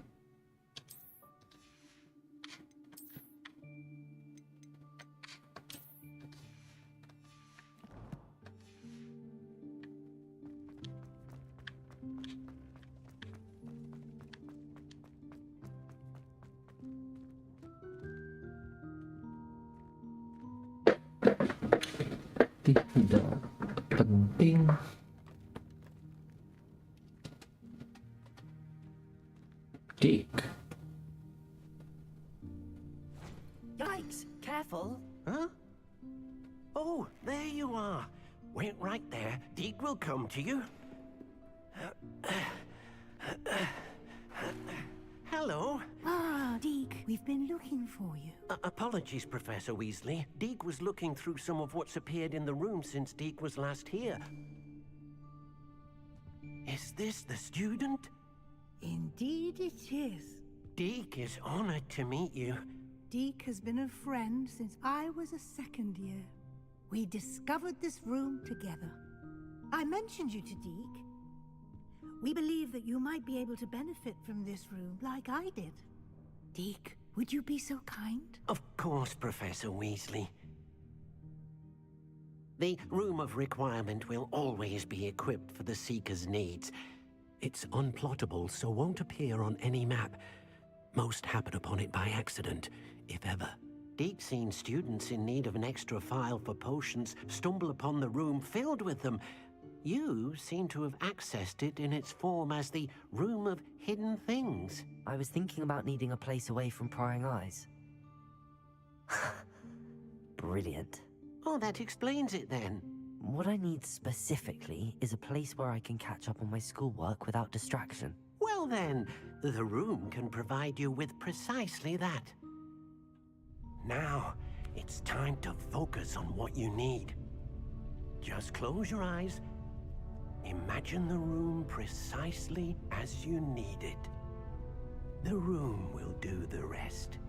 Tidak penting. Dick. Yikes! Careful. Huh? Oh, there you are. Wait right there. Deke will come to you. Hello. Ah, Deke, we've been looking for you. Apologies, Professor Weasley. Deke was looking through some of what's appeared in the room since Deke was last here. Is this the student? Indeed it is. Deke is honored to meet you. Deke has been a friend since I was a second year. We discovered this room together. I mentioned you to Deke. We believe that you might be able to benefit from this room like I did. Deke, would you be so kind? Of course, Professor Weasley. The Room of Requirement will always be equipped for the Seeker's needs. It's unplottable, so won't appear on any map. Most happen upon it by accident, if ever. Deke's seen students in need of an extra file for potions stumble upon the room filled with them. You seem to have accessed it in its form as the Room of Hidden Things. I was thinking about needing a place away from prying eyes. Brilliant. Oh, that explains it then. What I need specifically is a place where I can catch up on my schoolwork without distraction. Well then, the room can provide you with precisely that. Now, it's time to focus on what you need. Just close your eyes. Imagine the room precisely as you need it. The room will do the rest.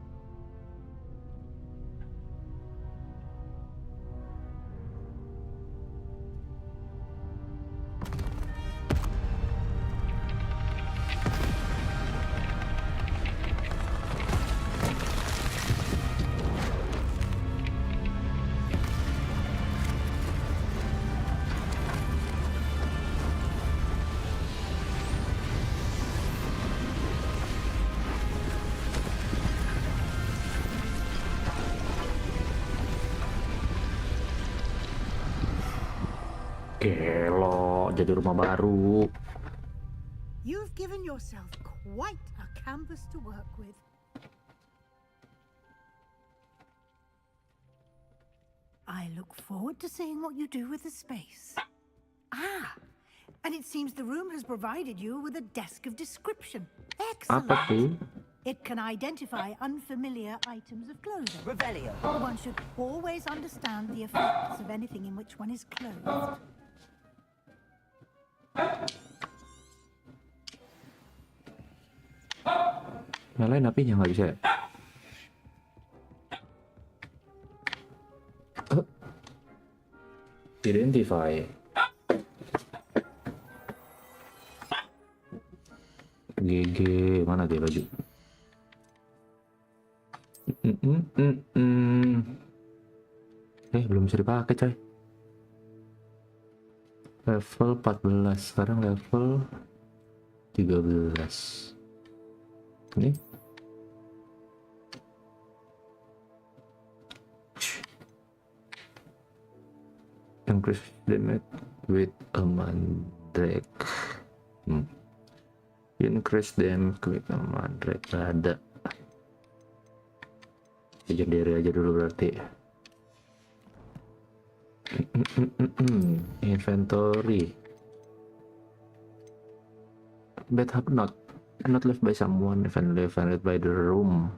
Gelo, jadi rumah baru. You've given yourself quite a canvas to work with. I look forward to seeing what you do with the space. Ah, and it seems the room has provided you with a desk of description. Excellent. Apa tuh? It can identify unfamiliar items of clothing. Revelio. One should always understand the effects of anything in which one is clothed. Nyalain apinya nggak bisa ya? Identify. GG, mana dia baju? Belum bisa dipakai coy. Level 14, sekarang level 13. Ini increase damage with a mandrake. Increase damage with a mandrake. Ada legendary aja dulu berarti. Inventory. Bad habit not left by someone, even left by the room.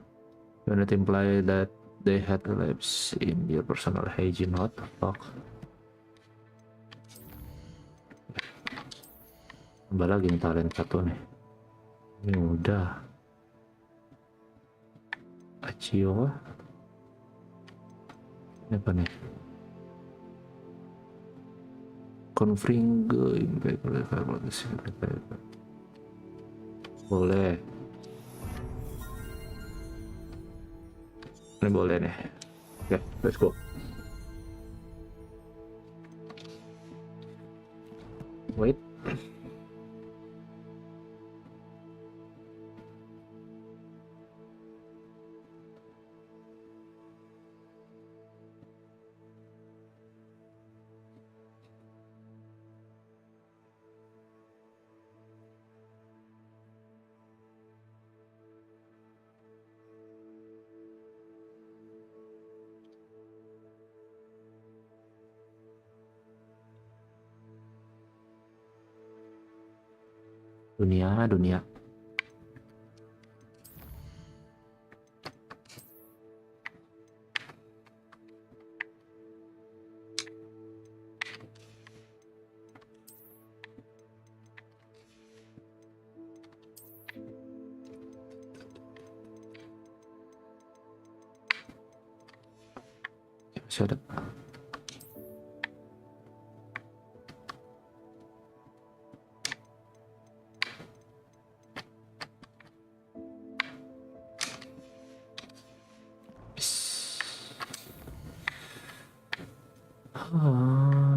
Do not imply that they had lives in your personal hygiene. What the fuck? Tambah lagi nih talent satu nih. Ini udah. Achio. Ini apa nih? Confring impact boleh. Ini boleh nih. Oke, let's go. Wait. Dunia. Masih ada.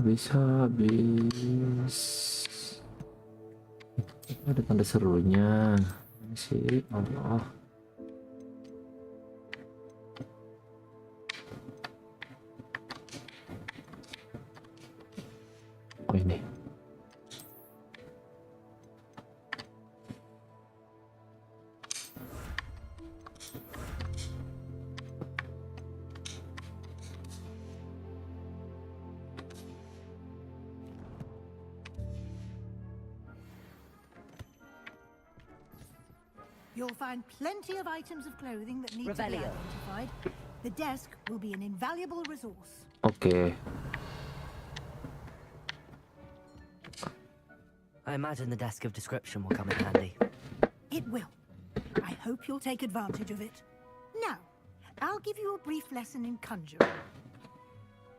Bisa habis. Ada tanda serunya sih. Allah. Oh ini. You'll find plenty of items of clothing that need to be Revelio. identified. The desk will be an invaluable resource. Oke. I imagine the desk of description will come in handy. It will. I hope you'll take advantage of it. Now, I'll give you a brief lesson in conjuring.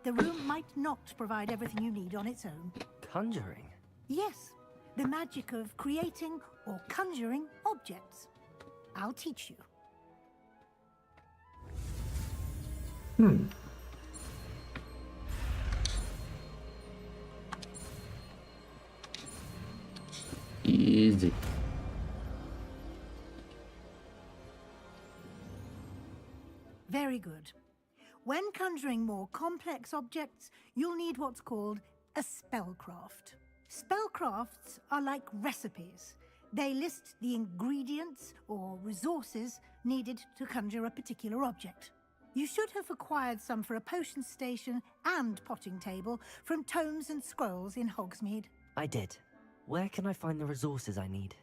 The room might not provide everything you need on its own. Conjuring? Yes, the magic of creating or conjuring objects. I'll teach you. Easy. Very good. When conjuring more complex objects, you'll need what's called a spellcraft. Spellcrafts are like recipes. They list the ingredients or resources needed to conjure a particular object. You should have acquired some for a potion station and potting table from tomes and scrolls in Hogsmeade. I did. Where can I find the resources I need?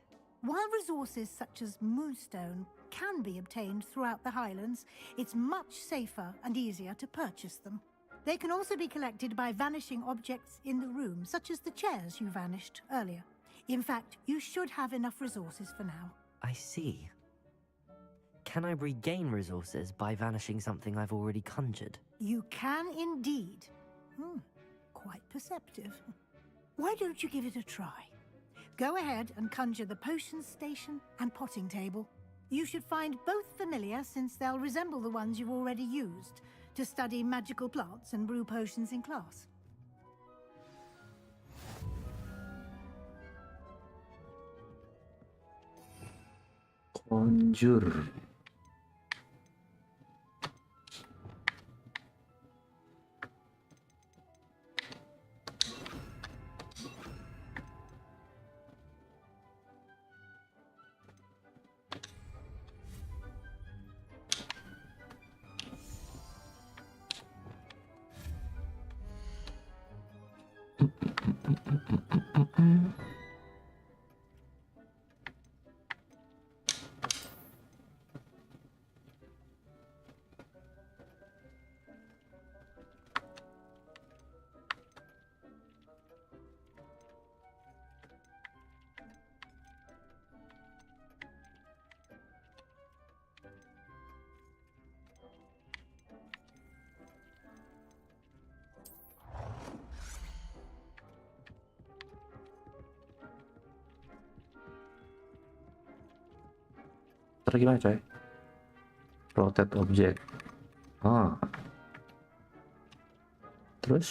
While resources such as moonstone can be obtained throughout the Highlands, it's much safer and easier to purchase them. They can also be collected by vanishing objects in the room, such as the chairs you vanished earlier. In fact, you should have enough resources for now. I see. Can I regain resources by vanishing something I've already conjured? You can indeed. Quite perceptive. Why don't you give it a try? Go ahead and conjure the potion station and potting table. You should find both familiar, since they'll resemble the ones you've already used to study magical plants and brew potions in class. Conjure. Terus gimana coy? Rotate object. Terus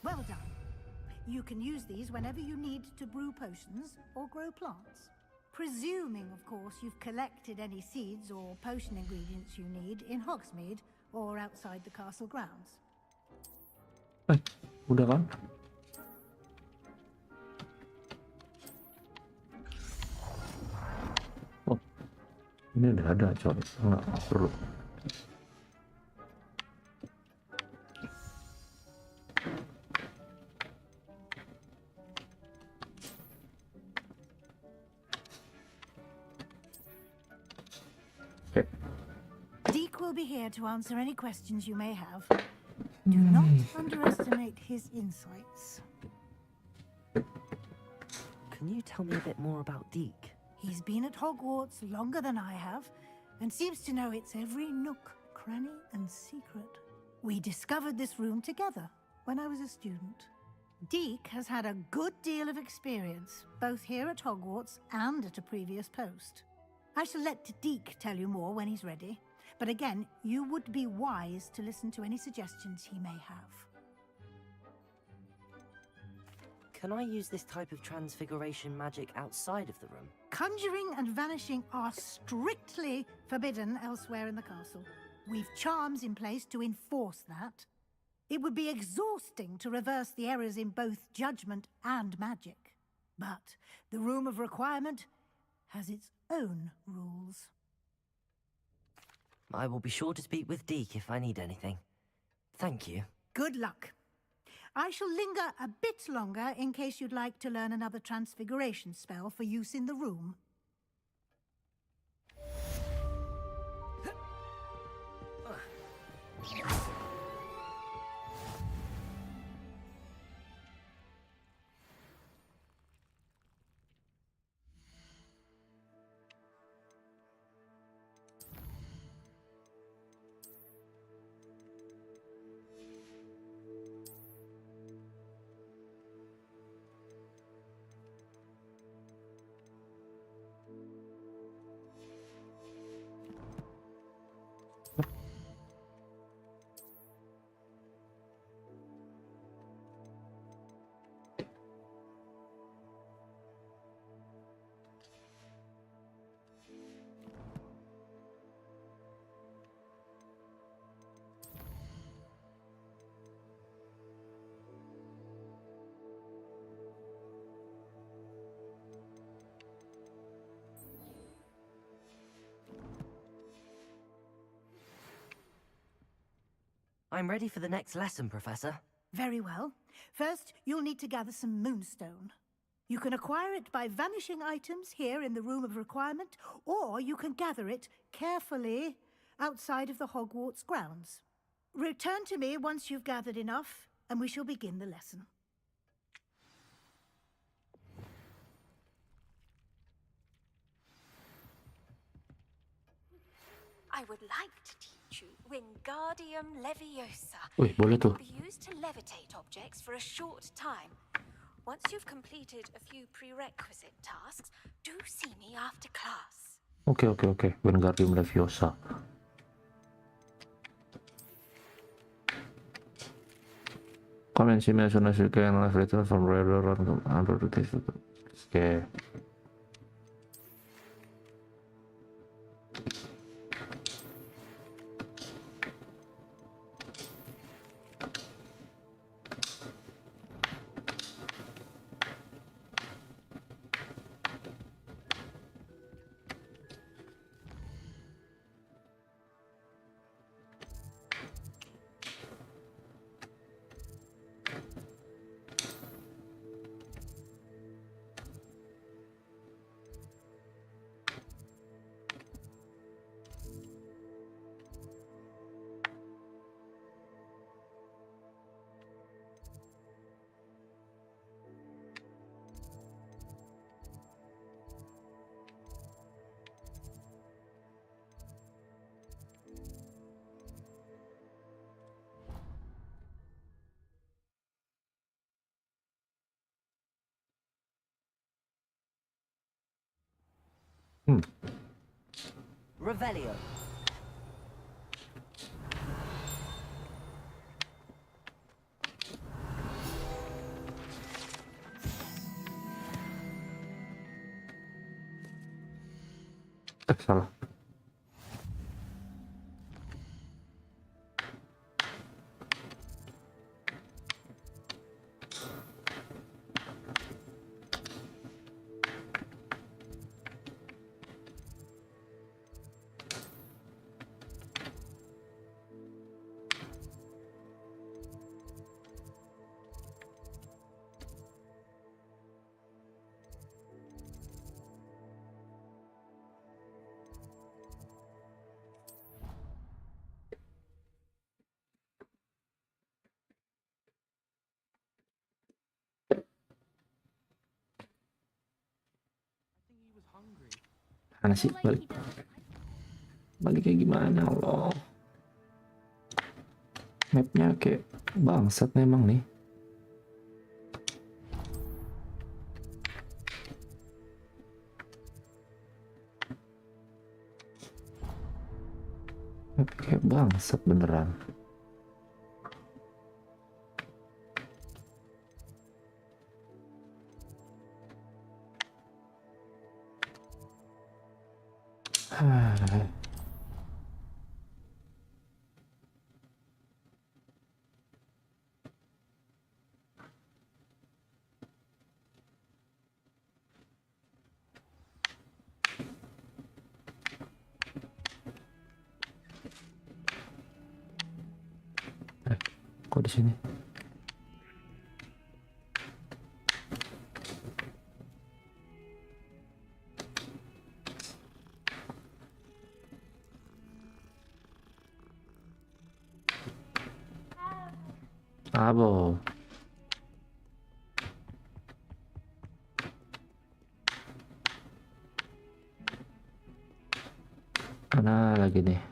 Well done. You can use these whenever you need to brew potions or grow plants. Presuming, of course, you've collected any seeds or potion ingredients you need in Hogsmeade or outside the castle grounds. udah kan? Oh, ini udah ada coy, nggak perlu. Deke will be here to answer any questions you may have. Do not underestimate his insights. Can you tell me a bit more about Deke? He's been at Hogwarts longer than I have, and seems to know its every nook, cranny, and secret. We discovered this room together when I was a student. Deke has had a good deal of experience, both here at Hogwarts and at a previous post. I shall let Deke tell you more when he's ready, but again, you would be wise to listen to any suggestions he may have. Can I use this type of transfiguration magic outside of the room? Conjuring and vanishing are strictly forbidden elsewhere in the castle. We've charms in place to enforce that. It would be exhausting to reverse the errors in both judgment and magic. But the Room of Requirement has its own rules. I will be sure to speak with Deke if I need anything. Thank you. Good luck. I shall linger a bit longer in case you'd like to learn another transfiguration spell for use in the room. I'm ready for the next lesson, Professor. Very well. First, you'll need to gather some moonstone. You can acquire it by vanishing items here in the Room of Requirement, or you can gather it carefully outside of the Hogwarts grounds. Return to me once you've gathered enough, and we shall begin the lesson. I would like to teach you Wingardium Leviosa. Wih, boleh It tuh. can be used to levitate objects for a short time. Once you've completed a few prerequisite tasks, do see me after class. Oke. Wingardium Leviosa. Comment simulation as you can live return from radar on unproductive. Oke. Revelio. Salah. Mana sih balik kayak gimana Allah? Mapnya kayak bangsat memang nih. Map kayak bangsat beneran. Kok di sini? Abo. Mana lagi nih?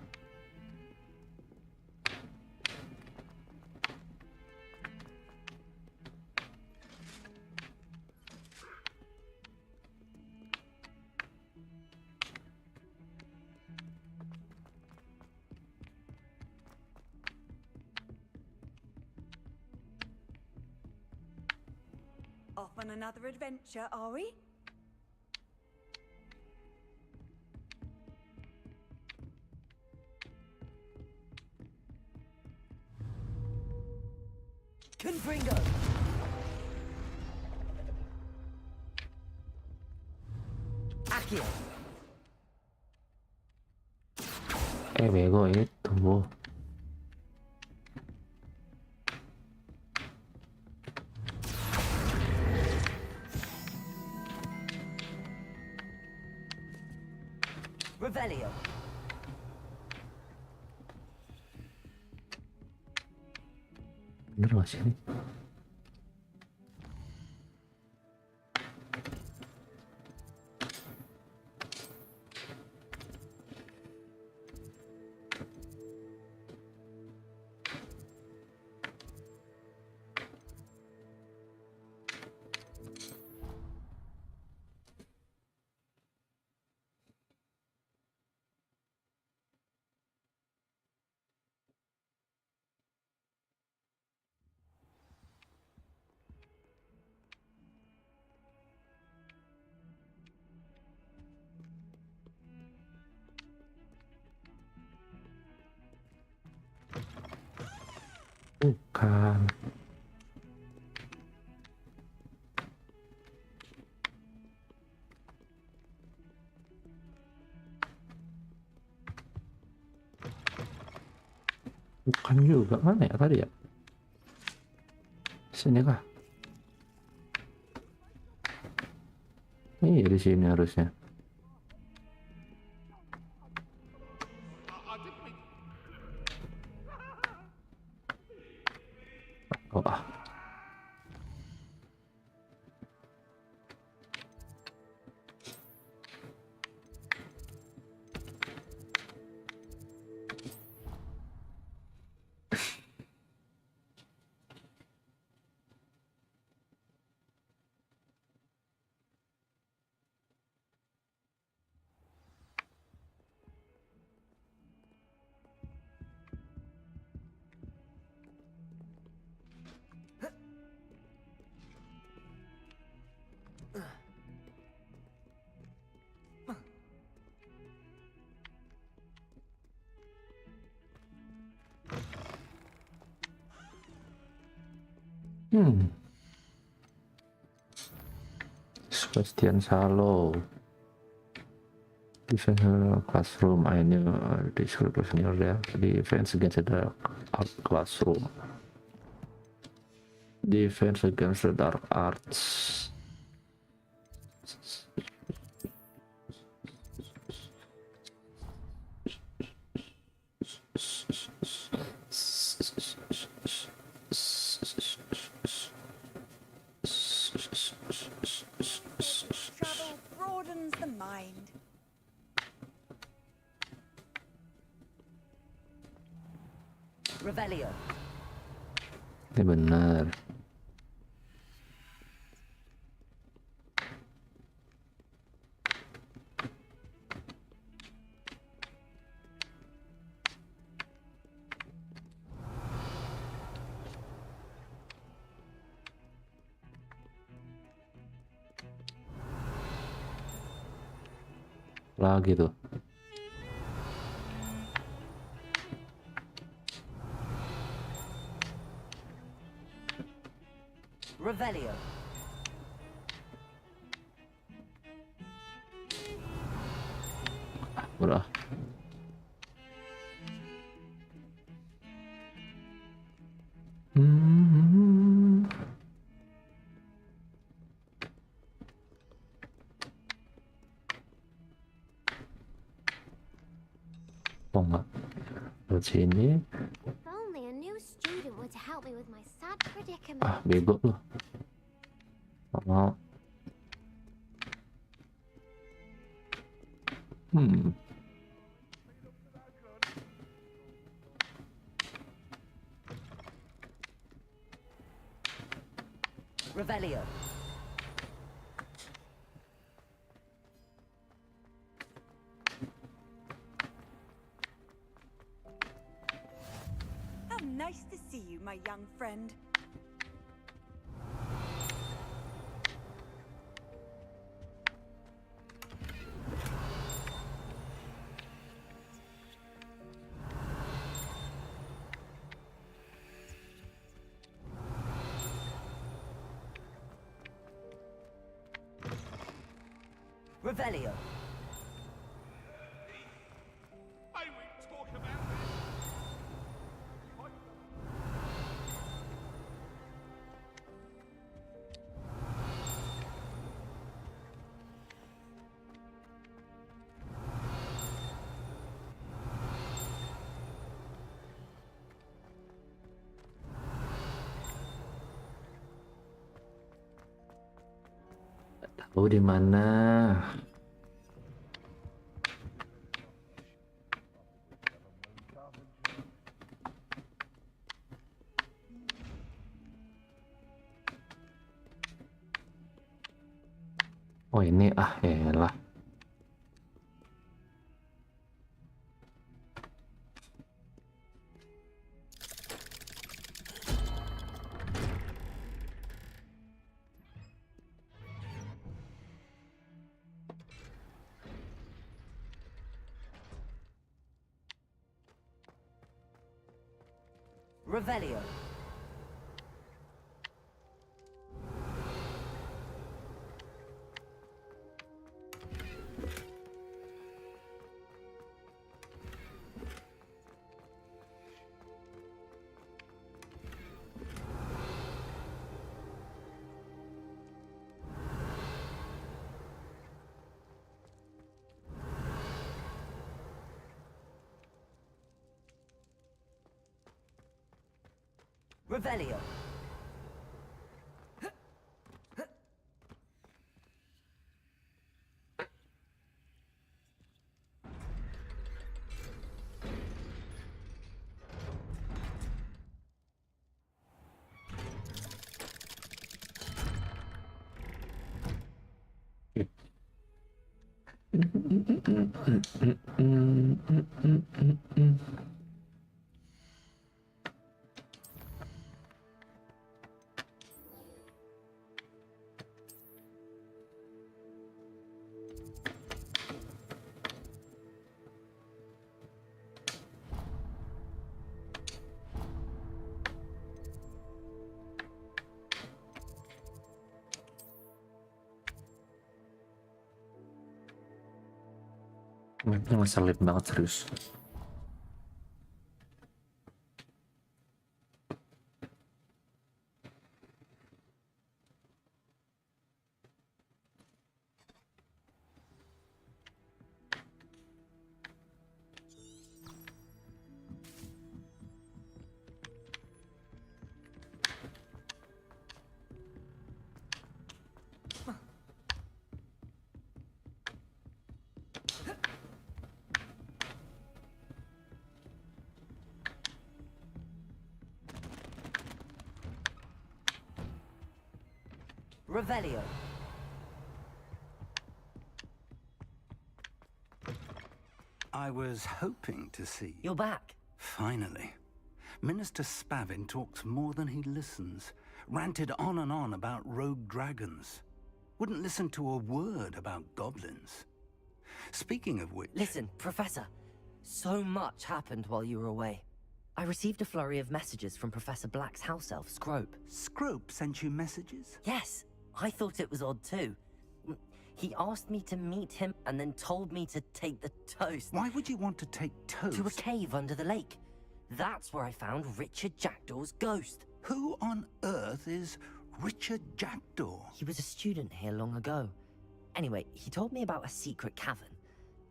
Off on another adventure, are we? Confringo! Akio! Bego itu, Bu. Revelio! Bener gak sih ini? Bukan. Bukan juga, mana ya tadi ya? Sini kah? Iya di sini harusnya. Oh, Sebastian Salo. Defense classroom. I knew this group was near there. Defense against the art classroom. Defense against the dark arts. Travel broadens the mind. Revelio. Ini benar. Lagi tuh. Revelio. Udah. Oh enggak. Lewat sini. If only a new student were to help me with my sad predicament. Ah, bego lu. Nggak mau. Revelio. How nice to see you, my young friend. Revelio. I will talk about this. Tahu di mana? Oh ini elah. Revelio. Revelio. Mapnya ngeselin banget serius. Revelio. I was hoping to see you. You're back. Finally. Minister Spavin talks more than he listens. Ranted on and on about rogue dragons. Wouldn't listen to a word about goblins. Speaking of which... Listen, Professor. So much happened while you were away. I received a flurry of messages from Professor Black's house elf, Scrope. Scrope sent you messages? Yes. I thought it was odd too. He asked me to meet him and then told me to take the toast. Why would you want to take toast? To a cave under the lake. That's where I found Richard Jackdaw's ghost. Who on earth is Richard Jackdaw? He was a student here long ago. Anyway, he told me about a secret cavern.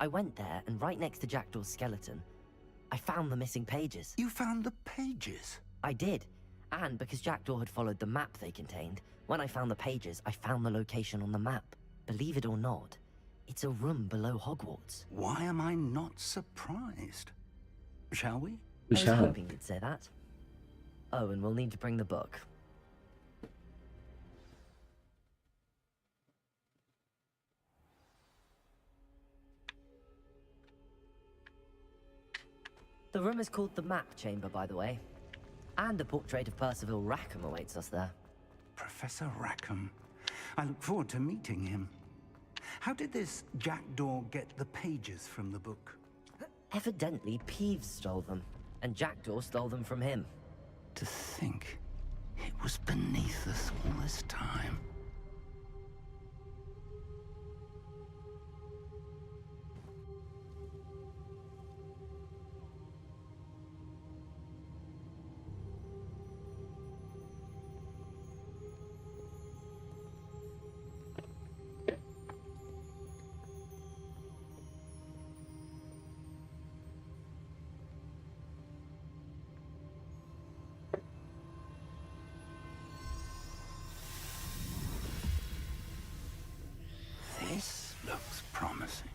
I went there, and right next to Jackdaw's skeleton, I found the missing pages. You found the pages? I did. And because Jackdaw had followed the map they contained, when I found the pages, I found the location on the map. Believe it or not, it's a room below Hogwarts. Why am I not surprised? Shall we? I was hoping you'd say that. Oh, and we'll need to bring the book. The room is called the Map Chamber, by the way. And a portrait of Percival Rackham awaits us there. Professor Rackham. I look forward to meeting him. How did this Jackdaw get the pages from the book? Evidently, Peeves stole them, and Jackdaw stole them from him. To think it was beneath us all this time. This looks promising.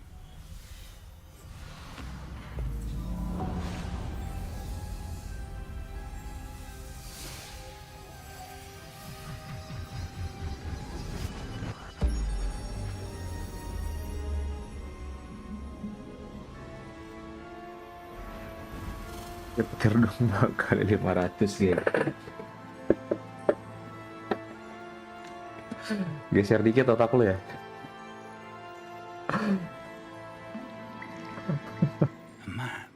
Ya pikir dong kali 500 ya. Geser dikit otak lu ya. A map.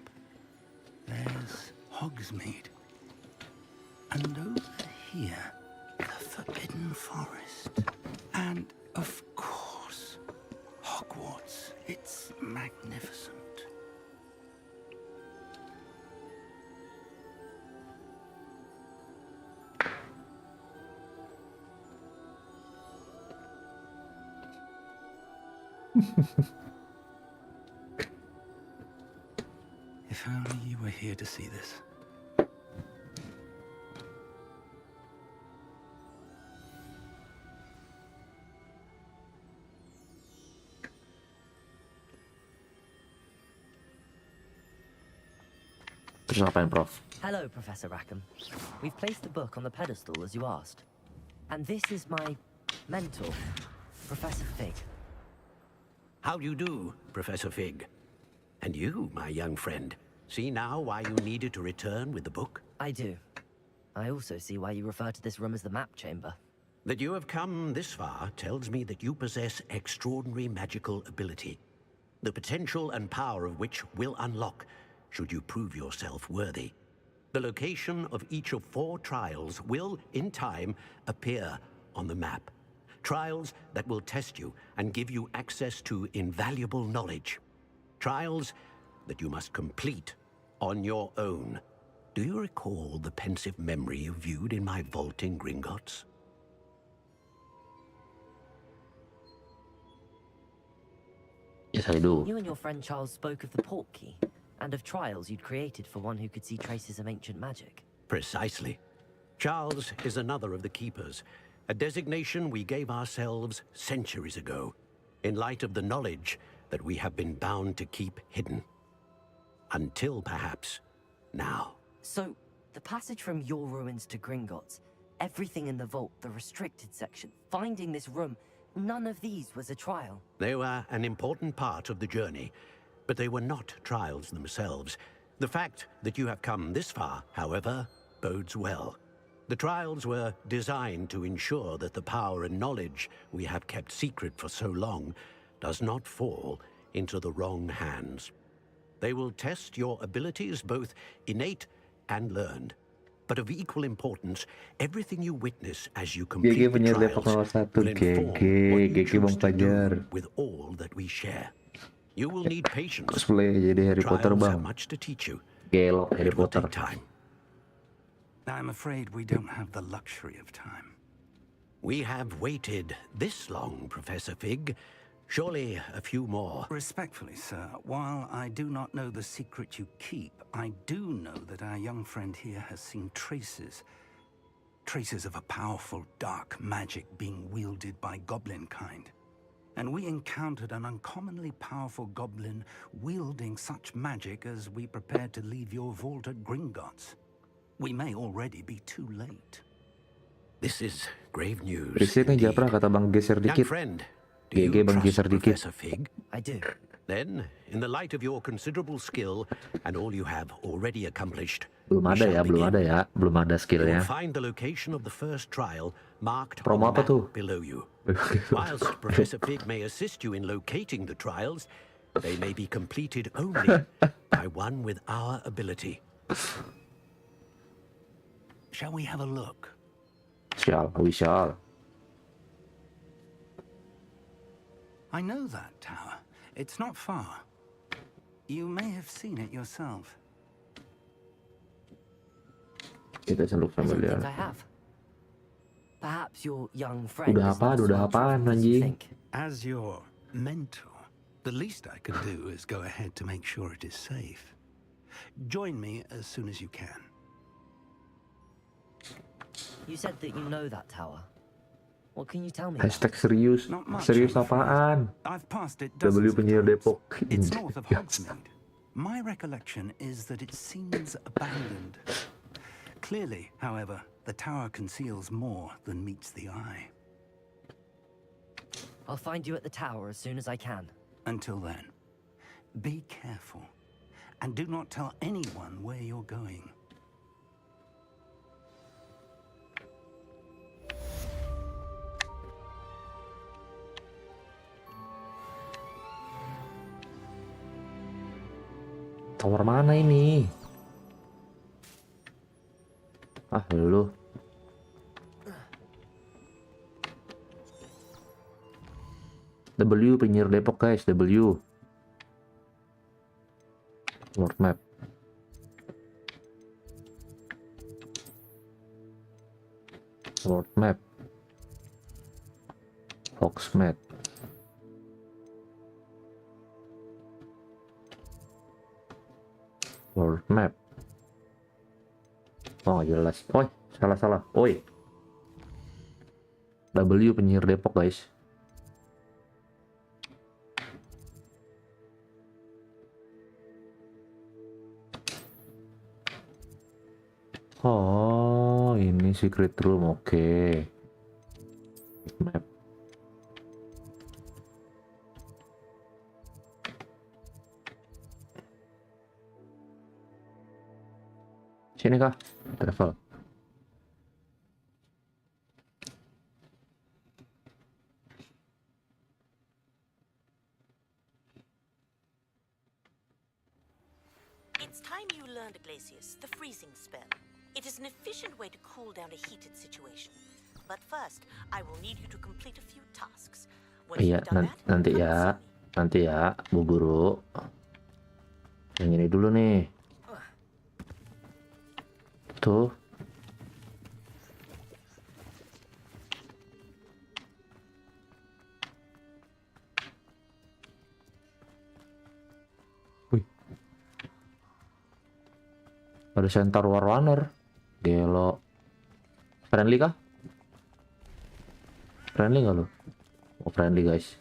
There's Hogsmeade. And over here, the Forbidden Forest. And, of course, Hogwarts. It's magnificent. If only you were here to see this. Terus ngapain, Prof? Hello, Professor Rackham. We've placed the book on the pedestal as you asked. And this is my mentor, Professor Fig. How do you do, Professor Fig? And you, my young friend, see now why you needed to return with the book? I do. I also see why you refer to this room as the Map Chamber. That you have come this far tells me that you possess extraordinary magical ability, the potential and power of which will unlock should you prove yourself worthy. The location of each of 4 trials will, in time, appear on the map. Trials that will test you and give you access to invaluable knowledge. Trials that you must complete on your own. Do you recall the pensive memory you viewed in my vault in Gringotts? Yes, I do. You and your friend Charles spoke of the Portkey, and of trials you'd created for one who could see traces of ancient magic. Precisely. Charles is another of the Keepers, a designation we gave ourselves centuries ago, in light of the knowledge that we have been bound to keep hidden. Until, perhaps, now. So, the passage from your ruins to Gringotts, Everything in the vault, the restricted section, finding this room, none of these was a trial. They were an important part of the journey, but they were not trials themselves. The fact that you have come this far, however, bodes well. The trials were designed to ensure that the power and knowledge we have kept secret for so long does not fall into the wrong hands. They will test your abilities, both innate and learned. But of equal importance, everything you witness as you complete the Penyihir trials Depok nomor 1. will inform what you GG choose Bang to do Fajar. with all that we share. You will need patience. Cosplay jadi Harry Potter Trials bang. have much to teach you. Gelok Harry It will Potter. take time. I'm afraid we don't have the luxury of time. We have waited this long, Professor Fig. Surely a few more. Respectfully, sir, while I do not know the secret you keep, I do know that our young friend here has seen traces of a powerful dark magic being wielded by goblin kind. And we encountered an uncommonly powerful goblin wielding such magic as we prepared to leave your vault at Gringotts. We may already be too late. This is grave news. Berisik nih Japra, kata Bang geser Young dikit. friend, do GG you Bang trust geser dikit. Professor Fig? I do. Then, in the light of your considerable skill and all you have already accomplished, Belum ada ya, belum ada ya, belum ada you will skillnya. find the location of the first trial marked Promo on apa the tuh? map below you. Whilst Professor Fig may assist you in locating the trials, they may be completed only by one with our ability. Shall we have a look? We shall. I know that tower. It's not far. You may have seen it yourself. It doesn't look I don't familiar. think I have. Perhaps your young friend Udah is not apa, udah as well apaan traveled as you anjing? think. As your mentor, the least I can do is go ahead to make sure it is safe. Join me as soon as you can. You said that you know that tower. What can you tell me? Hashtag serius. Not much, Serius I'm afraid. apaan? I've passed it W dozens of Penyihir times. Depok. It's north of Hogsmeade. My recollection is that it seems abandoned. Clearly, however, the tower conceals more than meets the eye. I'll find you at the tower as soon as I can. Until then, be careful, and do not tell anyone where you're going. Tower mana ini? Ah, lu. W Penyihir Depok guys, W. World map. World map. Hogsmeade. World map. Oh jelas. Oi, salah. Oi. W Penyihir Depok guys. Oh, ini secret room. Oke. Map. Sini kah? Travel. It's time you learned, Glacius, the freezing spell. It is an efficient way to cool down a heated situation. But first, I will need you to complete a few tasks. Once Iya, you've done that, nanti ya, Bu Guru. Yang ini dulu nih. Tuh. Wih. Ada Centaur Warrunner. Gelo. Friendly kah? Friendly nggak lo? Oh, friendly guys.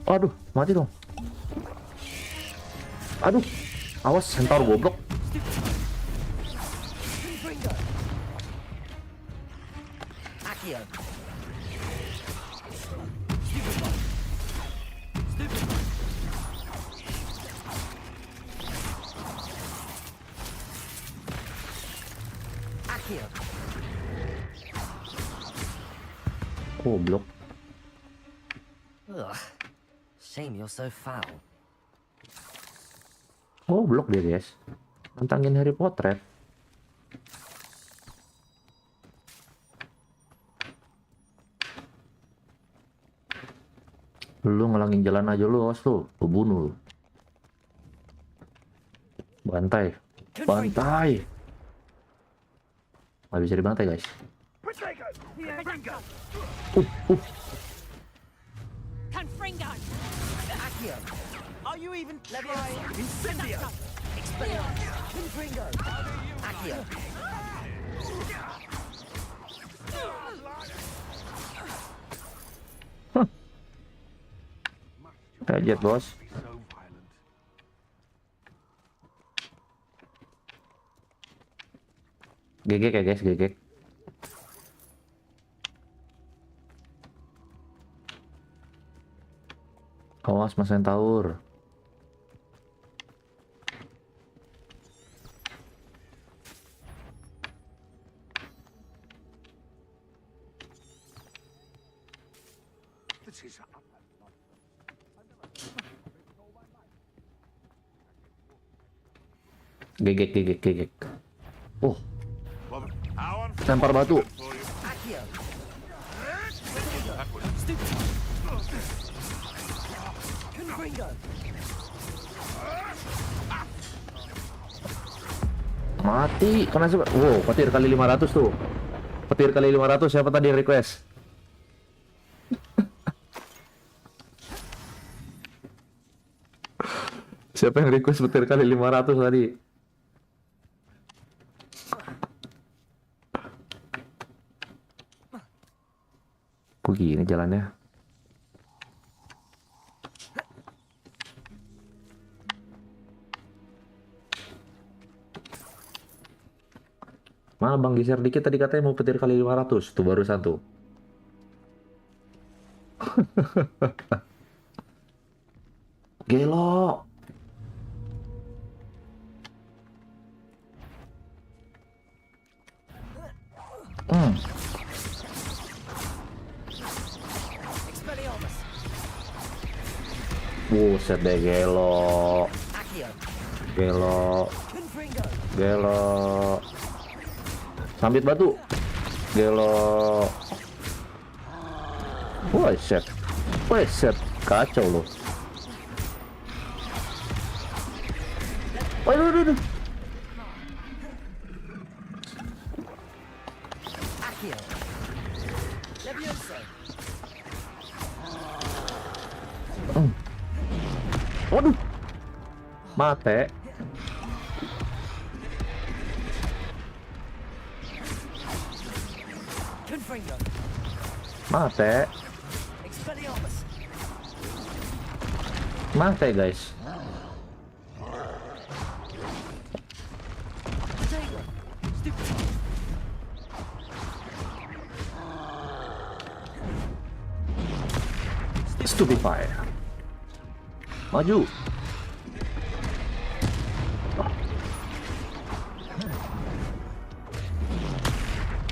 Aduh, mati dong. Aduh, awas centaur goblok. Goblok. Ugh. Shame you're so foul. Goblok dia, guys. Nantangin Harry Potter. Lu ngelangin jalan aja lu, awas lu. Lu bunuh lu. Bantai. Bantai. Nggak bisa dibantai, guys. Are you even trying? Incendio! Expelliarmus! Confringo! Accio! Kaget, bos. Gegek ya, guys, gegek. Awas Mas Centaur. Gegek, gegek, gegek. Oh, lempar batu. Mati karena wow, petir kali 500 tuh. Petir kali 500 siapa tadi yang request? Siapa yang request petir kali 500 tadi? Kok gini jalannya? Mana bang, geser dikit, tadi katanya mau petir kali 500. Tuh baru satu. Gelo. Buset deh, gelo. Gelo. Gelo. Sambit batu. Gelo. Wah, set. Wah, set. Kacau loh. Waduh. Waduh. Mate. Mate. Mate, guys. Stupefy. Maju.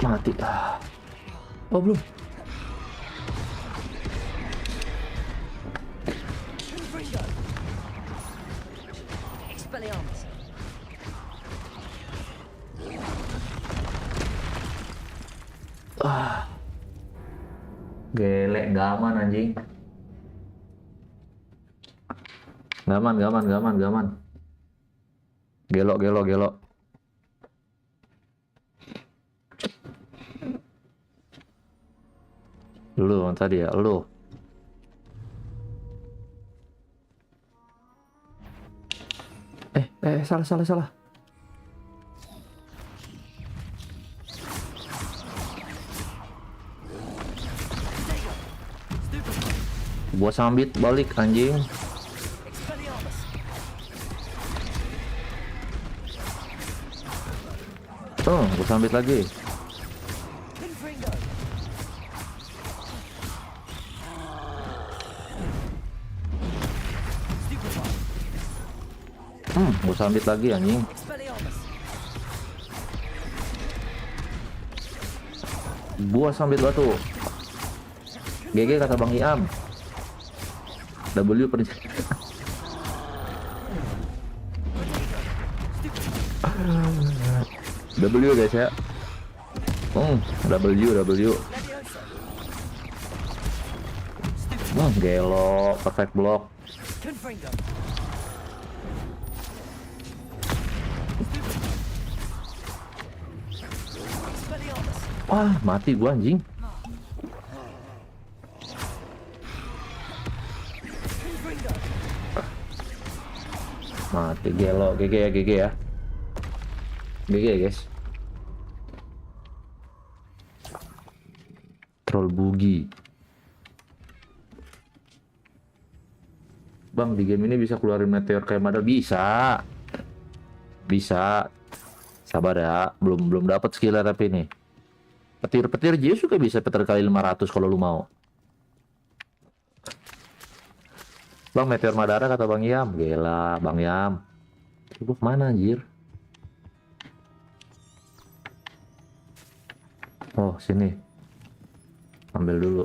Mati. Oh, belum. Gelek, gak aman anjing. Gak aman. Gelo. Lu tadi ya, lu. Salah. Gua sambit balik anjing. Gua sambit lagi. Gua sambit lagi anjing. Gua sambit batu. GG kata Bang Iam. W W guys ya. W. Gelo, perfect block. Wah, mati gua anjing. Mati gelo, GG ya, GG ya. GG ya guys. Troll bugi. Bang, di game ini bisa keluarin meteor kayak Madal? Bisa. Bisa. Sabar ya, belum dapat skillnya tapi nih. Petir Zeus juga bisa petir kali 500 kalau lu mau. Bang, meteor Madara kata Bang Yam. Gila, Bang Yam. Lu kemana anjir? Oh, sini. Ambil dulu.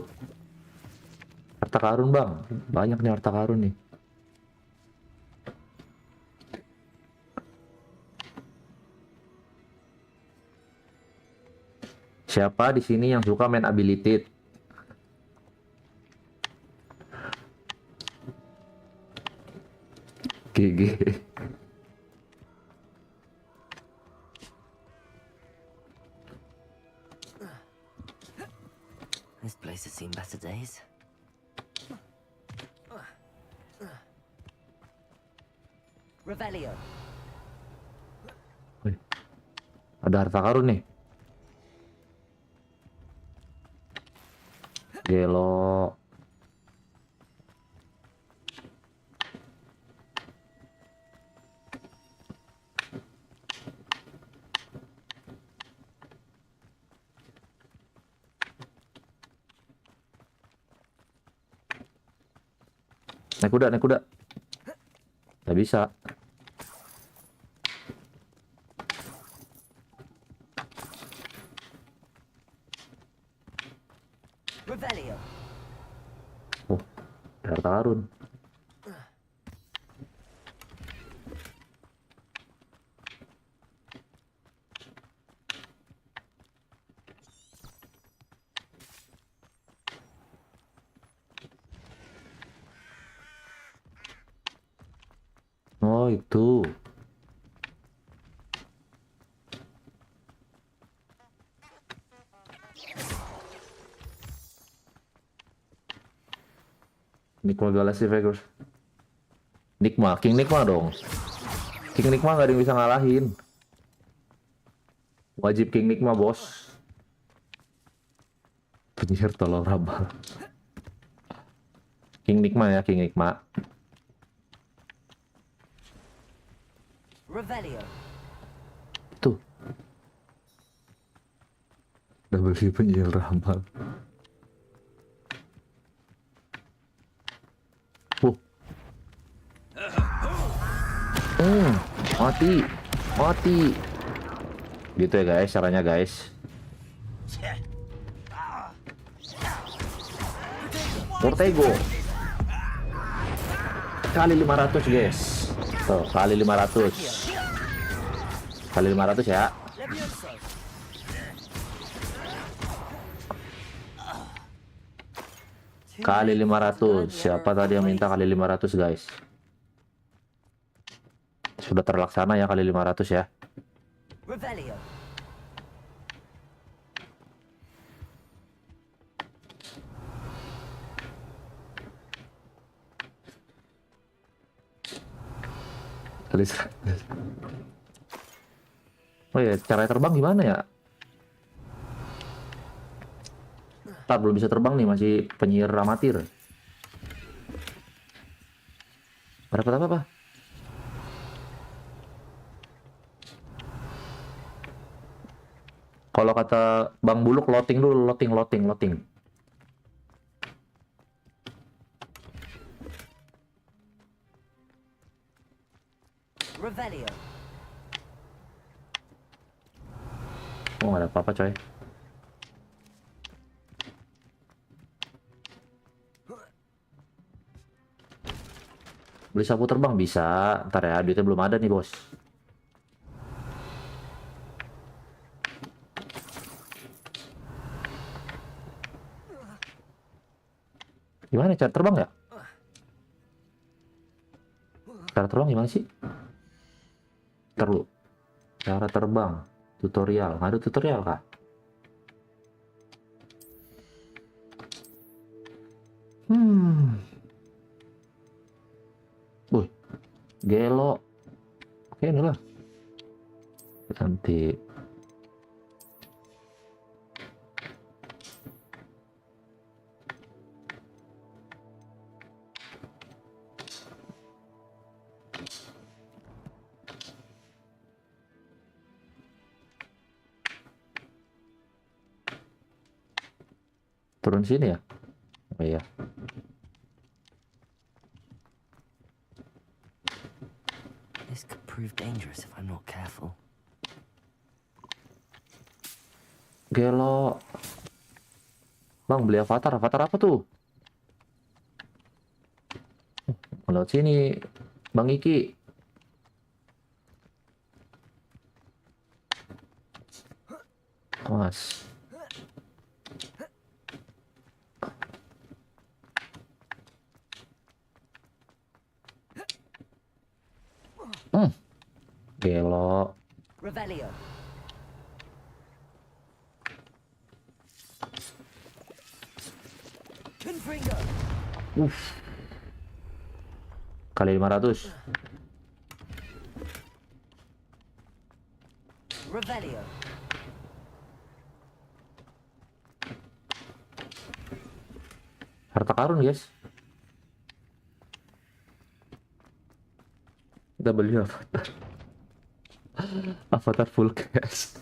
Harta karun, Bang. Banyak nih harta karun nih. Siapa di sini yang suka main ability? GG. This place has seen better days. Revelio. Ada harta karun nih. Gelo. Naik kuda. Nggak bisa. Revelio. Oh, harta karun. Oh, itu. Nikma Galaxy Vegas. King Nikma dong. King Nikma gak ada yang bisa ngalahin. Wajib King Nikma, bos. Penyihir tolong rabal. King Nikma ya, King Nikma. Revelio. Tuh. Double penyihir rabal. Mati. Gitu ya guys, caranya guys. Portego. Kali 500 guys. Tuh, kali 500. Kali 500 ya. Kali 500. Siapa tadi yang minta kali 500 guys? Sudah terlaksana ya kali 500 ya. Revelio. Kali 100. Oh ya, cara terbang gimana ya? Ntar belum bisa terbang nih, masih penyihir amatir. Dapat apa? Kalau kata Bang Buluk, loading dulu, loading. Revelio. Oh, nggak ada apa-apa coy. Beli sapu terbang bisa. Ntar ya, duitnya belum ada nih bos. Gimana cara terbang ya? Cara terbang gimana sih? Ntar lu. Cara terbang. Tutorial. Nggak ada tutorial kah? Wih. Gelo. Oke, ini lah. Cantik. Turun sini ya? Oh iya. This could prove dangerous if I'm not careful. Gelo. Bang, beli avatar. Avatar apa tuh? Lewat sini, Bang Iki. Mas. Gelo. Revelio. Kali 500. Revelio. Harta karun, guys. Kita beli avatar. Avatar full cash.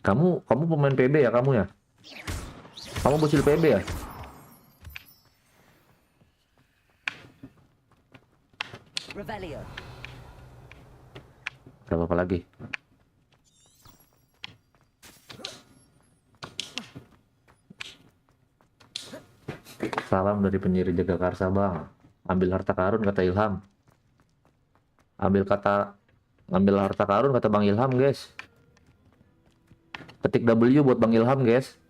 Kamu pemain PB ya kamu ya? Kamu bocil PB ya? Revelio. Berapa apa lagi? Salam dari penyihir Jagakarsa, Bang. Ambil harta karun kata Ilham. Ambil harta karun kata Bang Ilham, guys. Ketik W buat Bang Ilham, guys.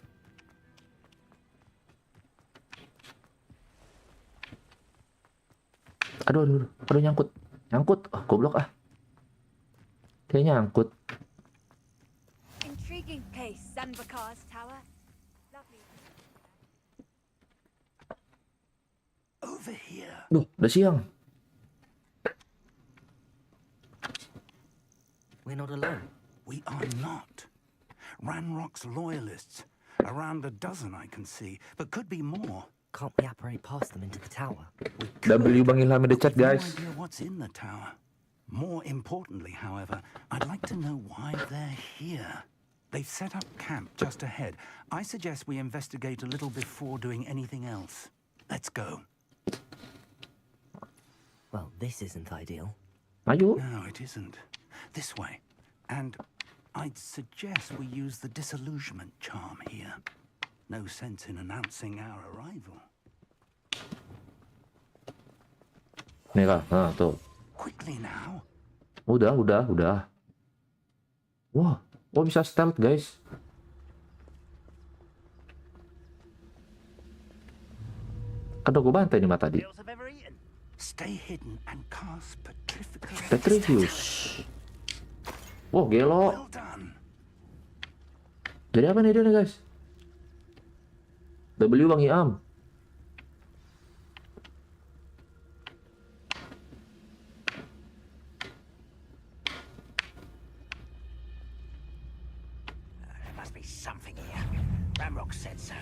Aduh, nyangkut. Oh, goblok ah. Kayaknya nyangkut. Intriguing place, Zanvakar's tower. Lovely. Over here. Duh, udah siang. We're not alone. We are not. Ranrock's loyalists. Around a dozen I can see, but could be more. Can't we apparate past them into the tower? W Bang Ilham in the chat, guys. No idea what's in the tower. More importantly, however, I'd like to know why they're here. They've set up camp just ahead. I suggest we investigate a little before doing anything else. Let's go. Well, this isn't ideal. Ayo. No, it isn't. This way. And I'd suggest we use the disillusionment charm here. No sense in announcing our arrival. Nih kak, nah tuh. Quickly now. Udah. Wah, bisa stealth, guys. Kan udah gue bantai nih mata tadi. Stay hidden and cast Petrifius. Wow, gelo. Well done. Jadi apa nih dia nih, guys? W Bang Iam. There must be something here. Ramrock said so.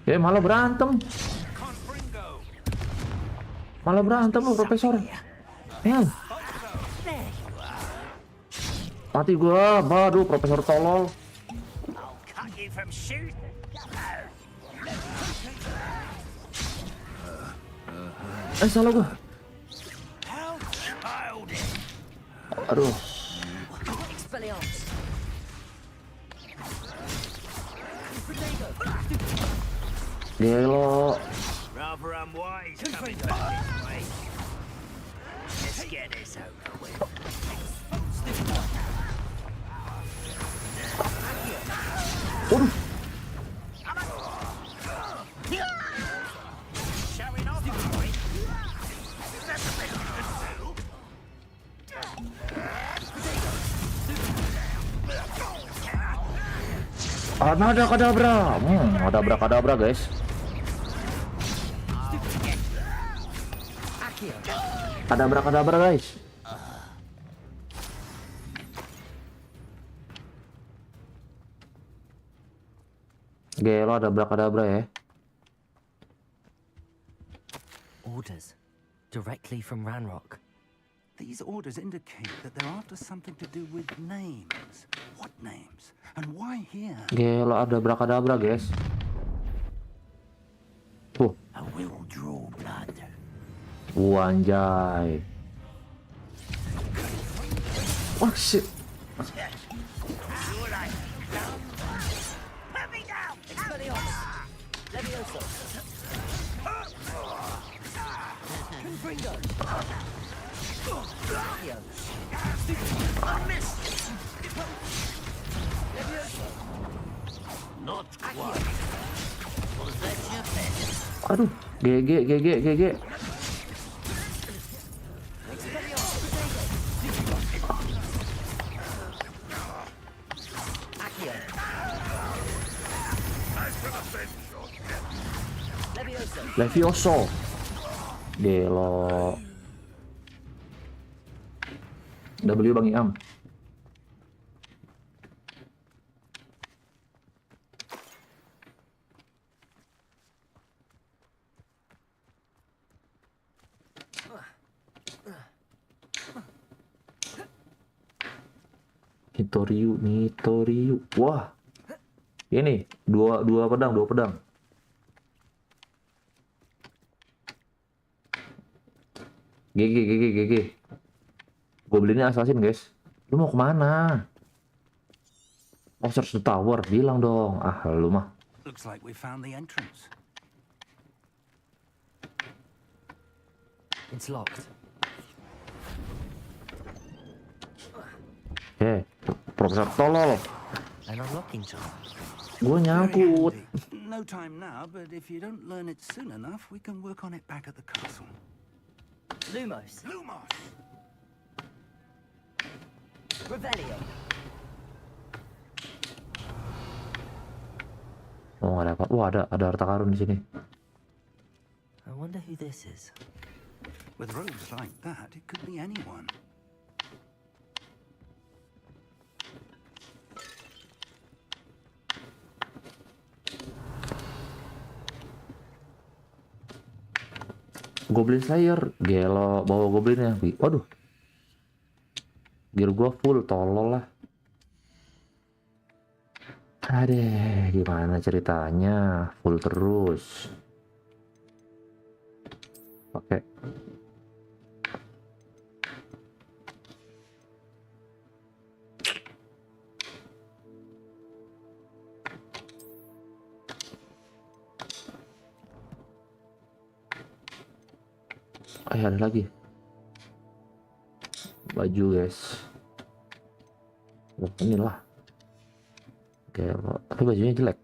Malah berantem. Malah berantem loh, Profesor. Mati gua. Waduh, Profesor tolol. Salah gua. Aduh. Gelo. Ada kadabra. Kadabra guys. Kadabra guys. Gelo ada kadabra ya. Orders directly from Ranrock. These orders indicate that they're after something to do with names. What names? And why here? Gelo ada kadabra guys. I will draw blood. Anjay. Oh shit. Aduh, GG. Levioso. Gelo. W Bang Iam. Nitoriu. Wah. Ini dua pedang. GG. Goblinnya assassin, guys. Lu mau kemana? Search the tower, bilang dong. Lu mah. Looks like we found the entrance. It's locked. Profesor tolol. An unlocking charm. Gue nyangkut. No time now, but if you don't learn it soon enough, we can work on it back at the castle. Lumos. Revelio. Oh, nggak dapat. Wah, ada harta karun di sini. I wonder who this is. With robes like that, it could be anyone. Goblin Slayer, gelo bawa goblinnya. Waduh. Gear gua full, tolol lah. Adeh, gimana ceritanya? Full terus. Pakai. Ada lagi baju guys. Inilah tapi bajunya jelek.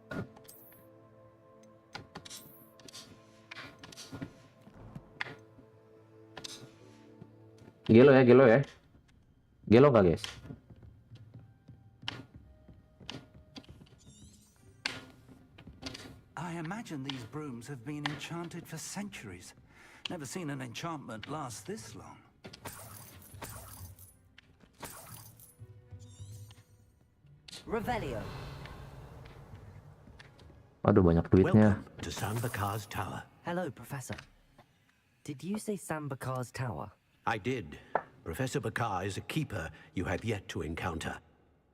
Gelo ya gelo nggak guys? I imagine these brooms have been enchanted for centuries. Never seen an enchantment last this long. Revelio. Aduh, banyak duitnya. Welcome to Sambakar's Tower. Hello, Professor. Did you say Sambakar's Tower? I did. Professor Bakar is a keeper you have yet to encounter.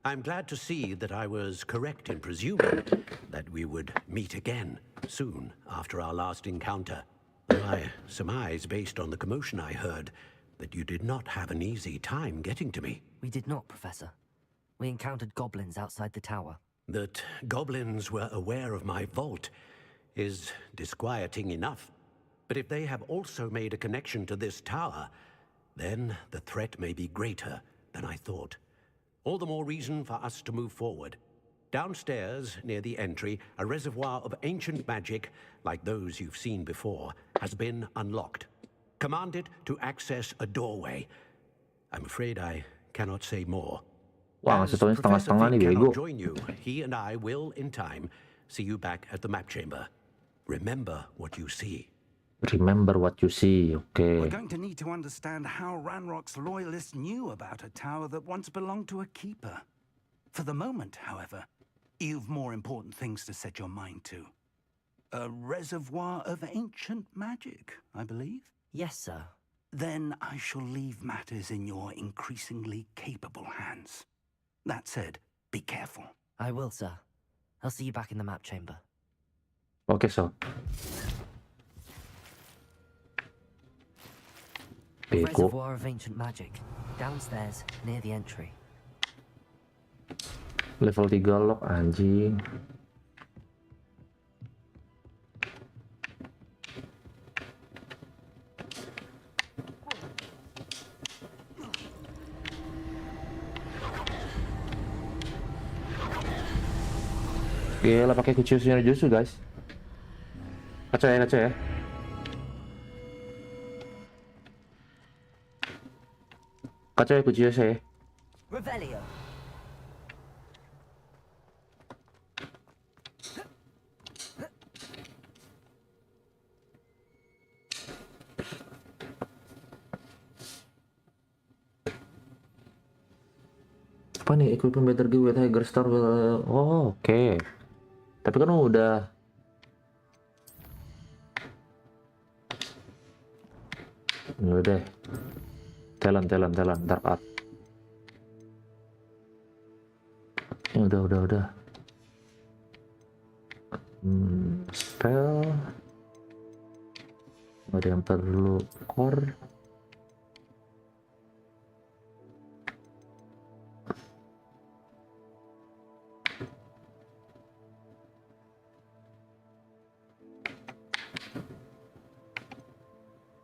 I'm glad to see that I was correct in presuming that we would meet again soon after our last encounter. Though I surmise, based on the commotion I heard, that you did not have an easy time getting to me. We did not, Professor. We encountered goblins outside the tower. That goblins were aware of my vault is disquieting enough. But if they have also made a connection to this tower, then the threat may be greater than I thought. All the more reason for us to move forward. Downstairs, near the entry, a reservoir of ancient magic, like those you've seen before, has been unlocked. Command it to access a doorway. I'm afraid I cannot say more. Wah, ngasih taunya setengah-setengah nih, bego. Join you. He and I will, in time, see you back at the map chamber. Remember what you see. Remember what you see, okay. We're going to need to understand how Ranrock's loyalists knew about a tower that once belonged to a keeper. For the moment, however, you've more important things to set your mind to. A reservoir of ancient magic, I believe? Yes, sir. Then I shall leave matters in your increasingly capable hands. That said, be careful. I will, sir. I'll see you back in the map chamber. Oke, so. Bego. Reservoir of ancient magic. Downstairs, near the entry. Level 3 lock, anjing. Gila, pakai kunci justru guys. Kacau ya, kacau ya. Kacau ya kunci saya. Revelio. Apa nih, equipment better give with higher star. Oh, oke. Tapi kan udah. Udah deh. Talent, dark art. Ya udah. Spell. Nggak ada yang perlu core.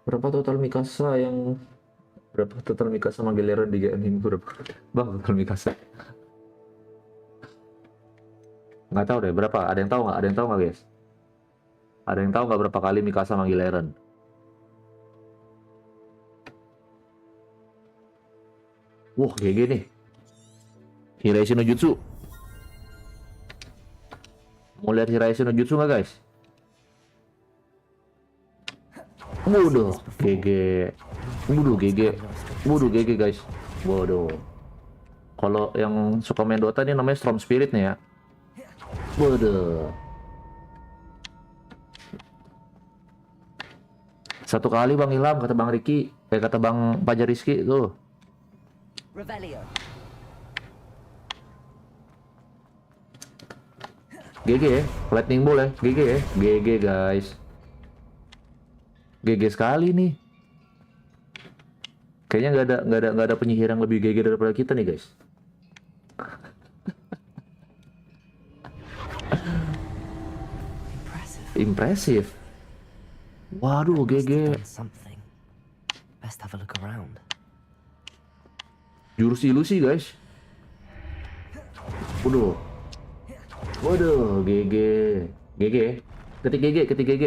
Berapa total Mikasa sama giliran di game ini? Berapa bang total Mikasa? Nggak tahu deh berapa. Ada yang tahu nggak guys? Ada yang tahu nggak berapa kali Mikasa sama giliran? Wah, GG nih. Hiraishi no Jutsu. Mau lihat Hiraishi no Jutsu nggak guys? Waduh, GG. Waduh, GG guys. Waduh. Kalau yang suka main Dota ini namanya Storm Spirit nih ya. Waduh. Satu kali Bang Ilham, kata Bang Riki, kata Bang Pajar Rizky tuh. Revelio. GG ya, lightning ball ya, GG ya, GG guys. GG sekali nih. Kayaknya nggak ada penyihir yang lebih GG daripada kita nih guys. Impressive. Waduh, GG. Best have a look around. Jurus ilusi guys. Waduh, GG. Ketik GG.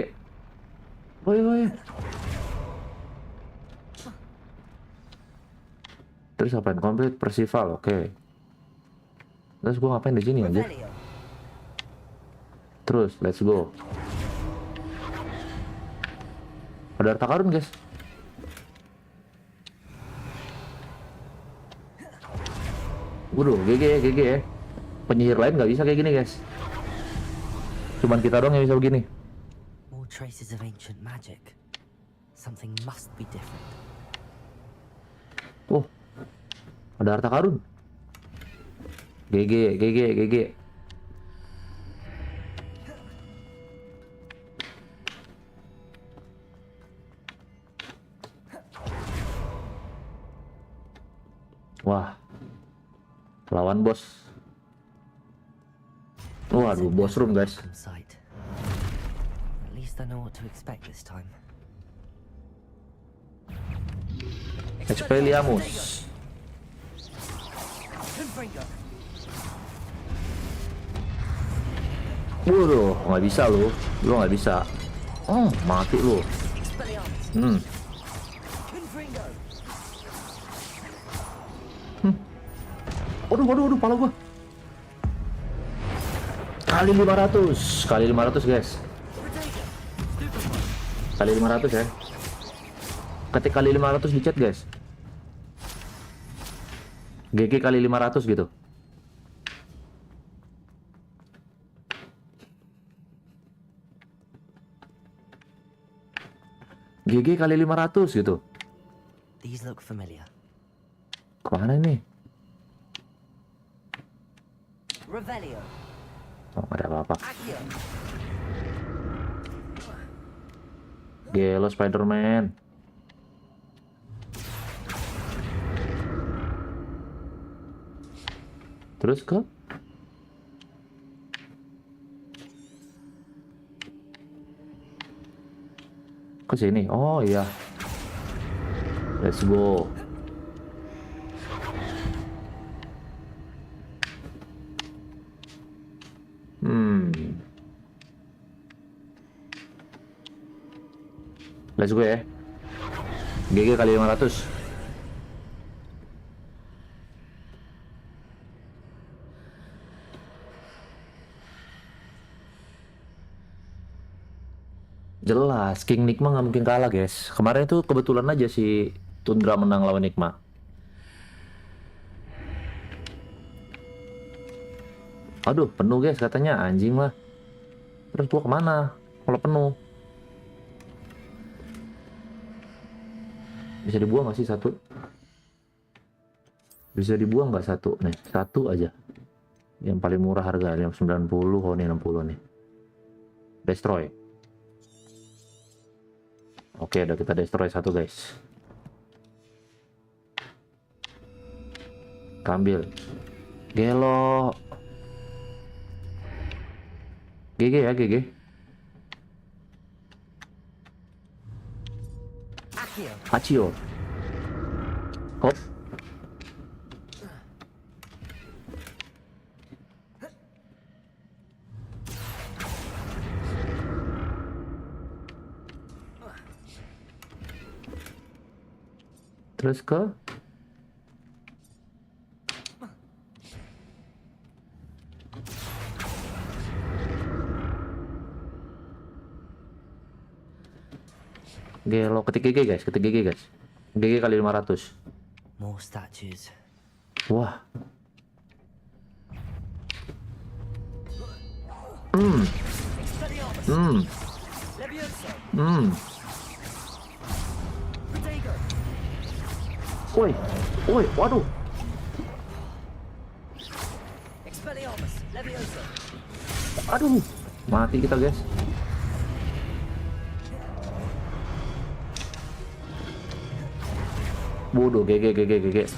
Woi. Terus apain? Complete Percival, oke. Terus gua ngapain di sini aja? Terus, let's go. Ada harta karun guys. Waduh, GG ya. Penyihir lain nggak bisa kayak gini guys. Cuman kita doang yang bisa begini. More traces of ancient magic. Something must be different. Oh, ada harta karun. GG. Wah, lawan bos. Waduh, bos room guys. Sight. At least I know what to expect this time. Expelliarmus. Waduh, nggak bisa lu nggak bisa. Oh, mati lu. Waduh, pala gua. Kali 500 guys. Kali 500 ya. Ketik kali 500 di chat guys. GG kali 500 gitu. GG kali 500 gitu. These look familiar. Kemana nih? Revelio. Oh, ada apa-apa. Gelo Spider-Man. Terus ke sini. Oh iya. Let's go. Let's go ya. GG kali 500. Jelas, King Nikma nggak mungkin kalah guys. Kemarin itu kebetulan aja si Tundra menang lawan Nikma. Aduh, penuh guys katanya, anjing lah. Terus gua kemana kalau penuh? Bisa dibuang nggak sih satu? Bisa dibuang nggak satu? Nih, satu aja. Yang paling murah harga, yang 90, oh ini 60 nih. Destroy. Oke, udah kita destroy satu guys. Ambil. Gelo. GG ya, GG. Accio. Hop. Terus ke Gelo, ketik GG guys, GG kali 500. More statues. Wah. Woi, waduh. Aduh, mati kita guys. Bodoh, GG. GG guys.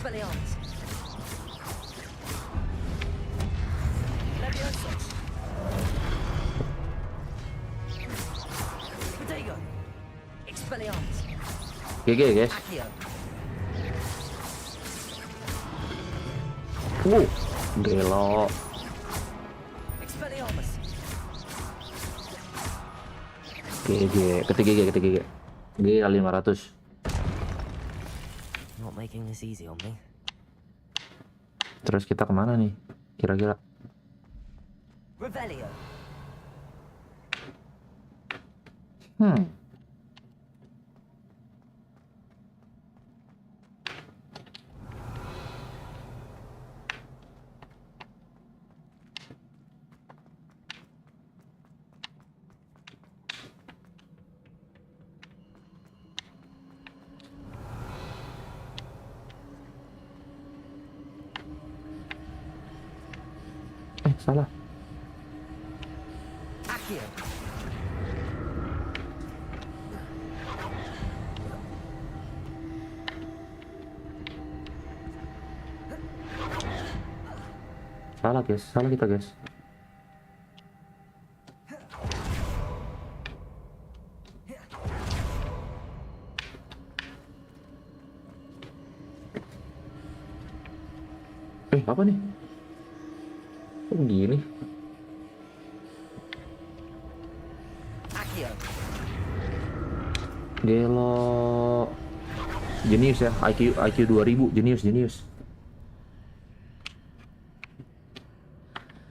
Gelo. GG, ketik GG. GG kali 500. Not making this easy on me. Terus kita kemana nih? Kira-kira? Revelio. salah. Salah guys, salah kita guys. Apa nih? Kok begini? Gelo. Jenius ya, IQ 2000, jenius.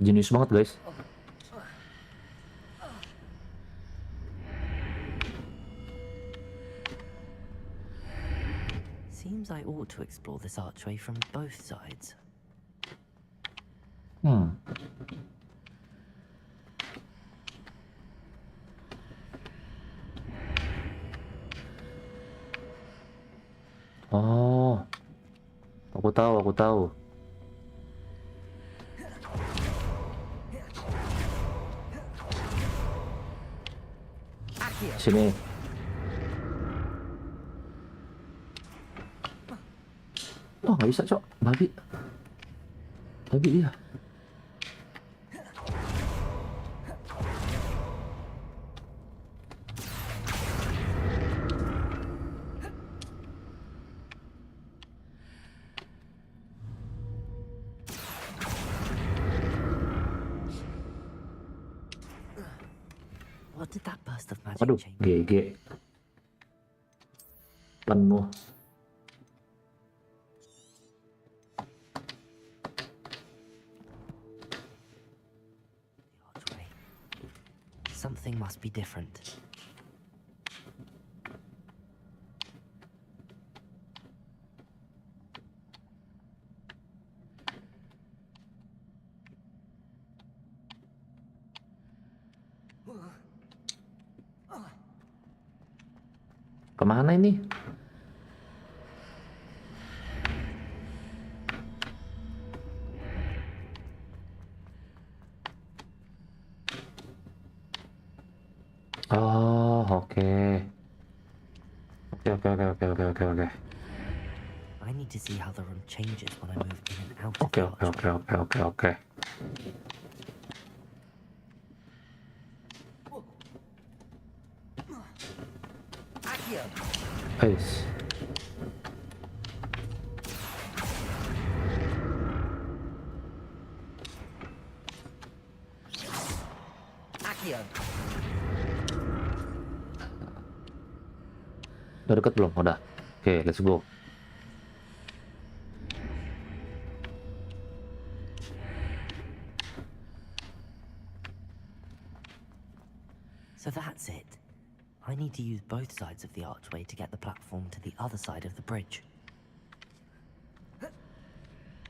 Jenius banget guys. Seems I ought to explore this archway from both sides. Oh, aku tahu. Sini. Oh, nggak bisa, Cok. Babi dia. What did that burst of magic Aduh, change? GG. Penuh. Archway. Something must be different. Kemana ini? Oh, oke. Oke. I need to see how the room changes when I move in and out of Oke. the archway. Guys. Udah deket belum? Udah. Oke, let's go. So that's it. I need to use both sides of the archway to get the platform to the other side of the bridge.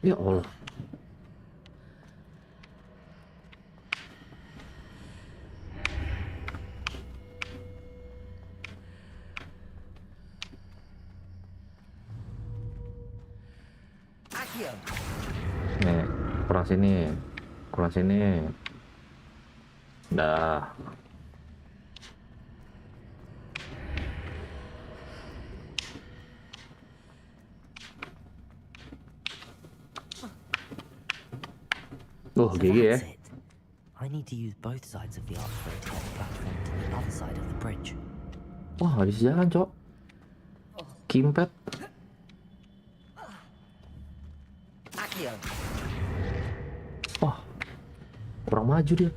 Ya Allah. Nih, kurang sini. Dah. Oh, So GG ya. that's it. I need to use both sides of the archway to get the platform to the other side of the bridge. Wah, nggak bisa jalan, Cok. Kimpet. Wah, kurang maju dia.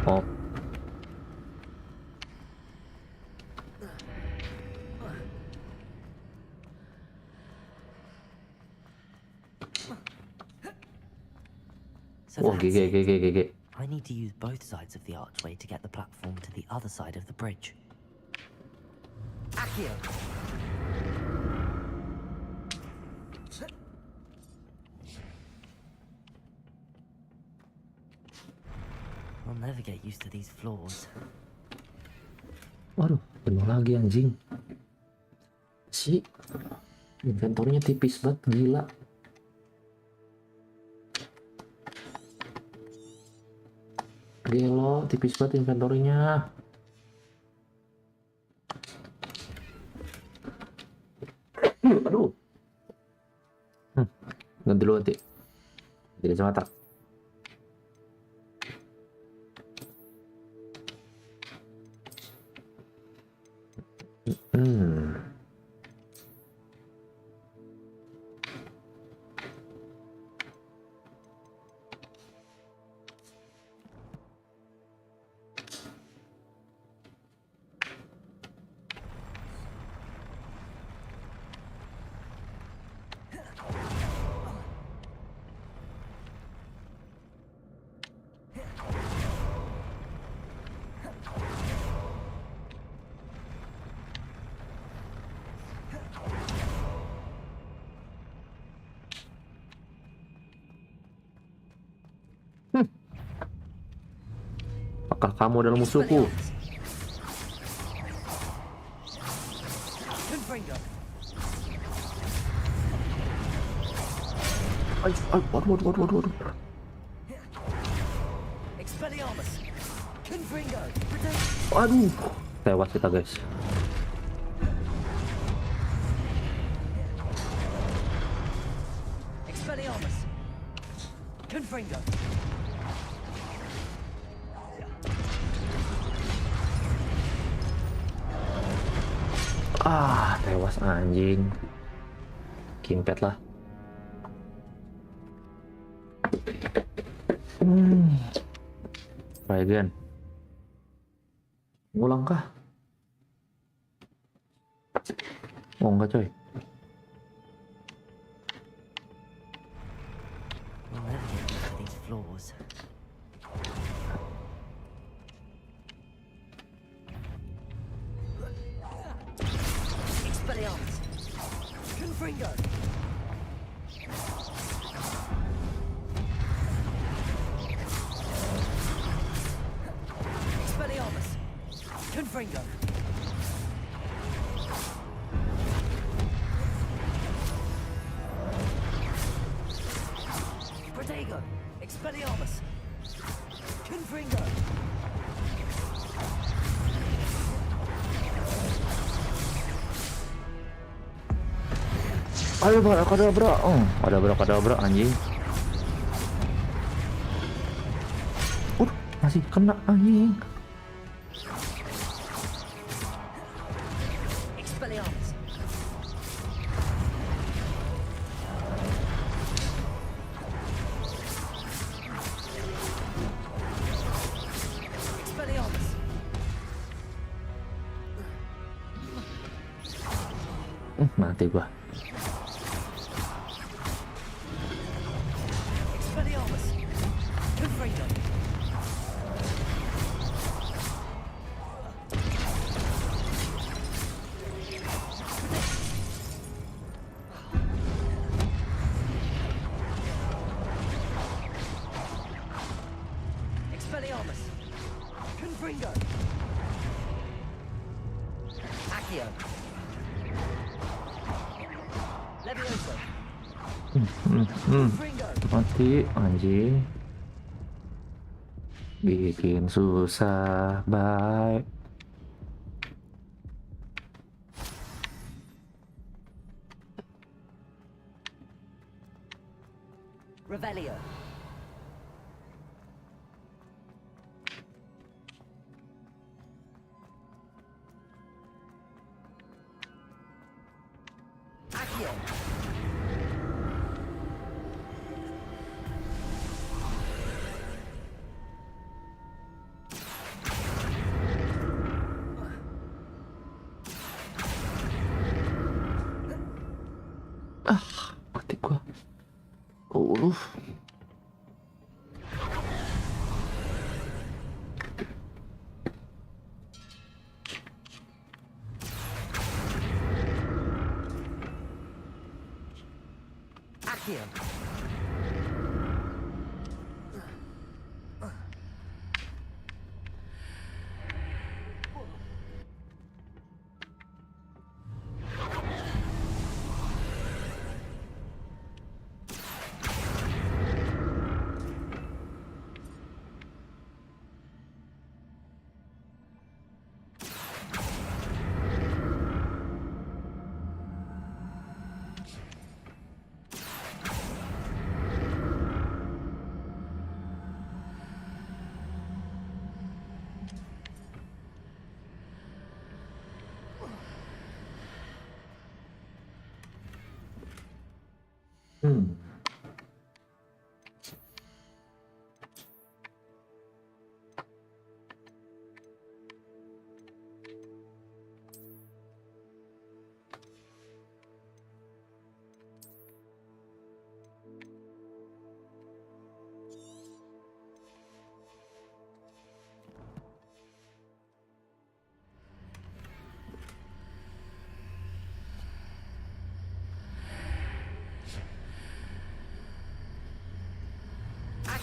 Oh. So Wah, that's it. GG. I need to use both sides of the archway to get the platform to the other side of the bridge. I'll never get used to these floors. Waduh, penuh lagi anjing. Si inventornya tipis banget, gila. Gelo, tipis banget inventornya. Aduh. Ganti dulu nanti. Jadi kacamata. Apakah kamu adalah musuhku? Waduh. Aduh, tewas kita guys. Tewas anjing. Kimpet lah. Try again. Ngulang kah? Oh enggak coy. These floors. Ayo kadabra. Kadabra anjing. Masih kena anjing. Mati gua. Mati anjing. Bikin susah baik. Revelio. Mati gua. Hmm.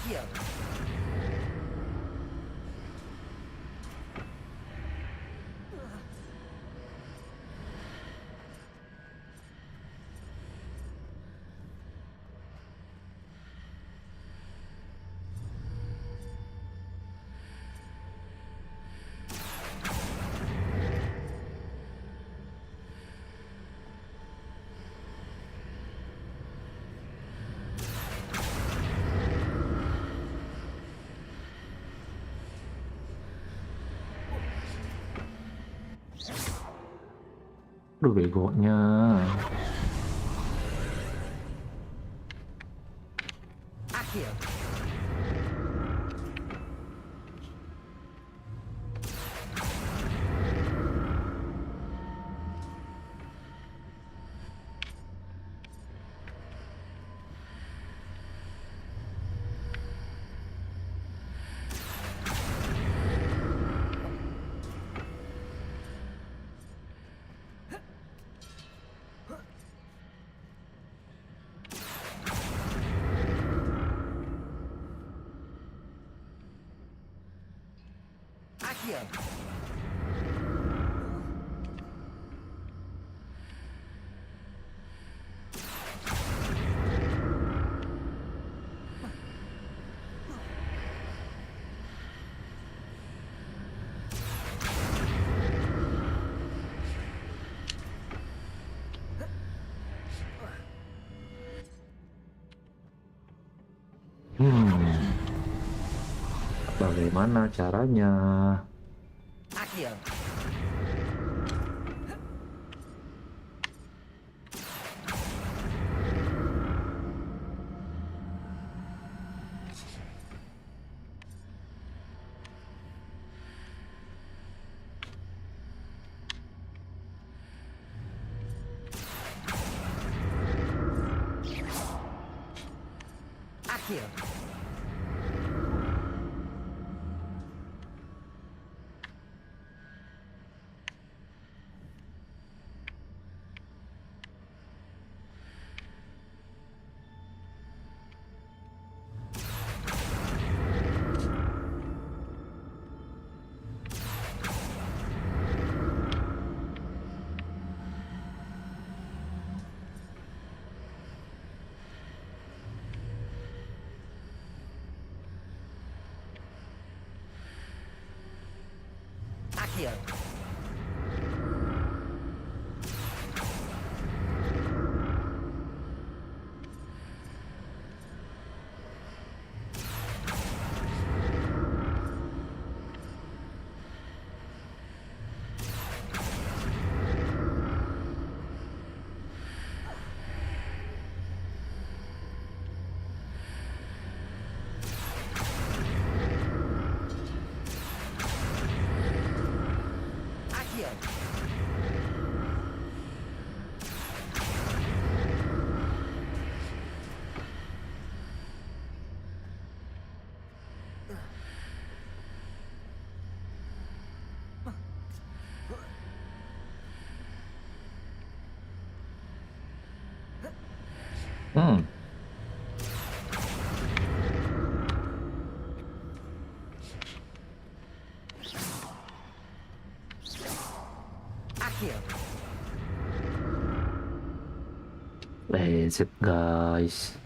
Accio. Aduh begonya. Accio. Accio. Bagaimana caranya? Accio. Accio. Accio. Accio. Hmm. Accio. Let's it, guys.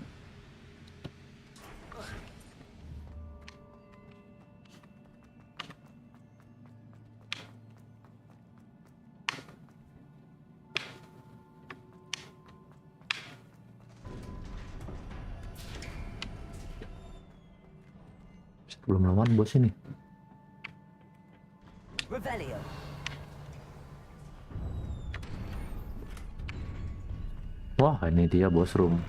Belum lawan bos ini. Revelio. Wah, ini dia bos room.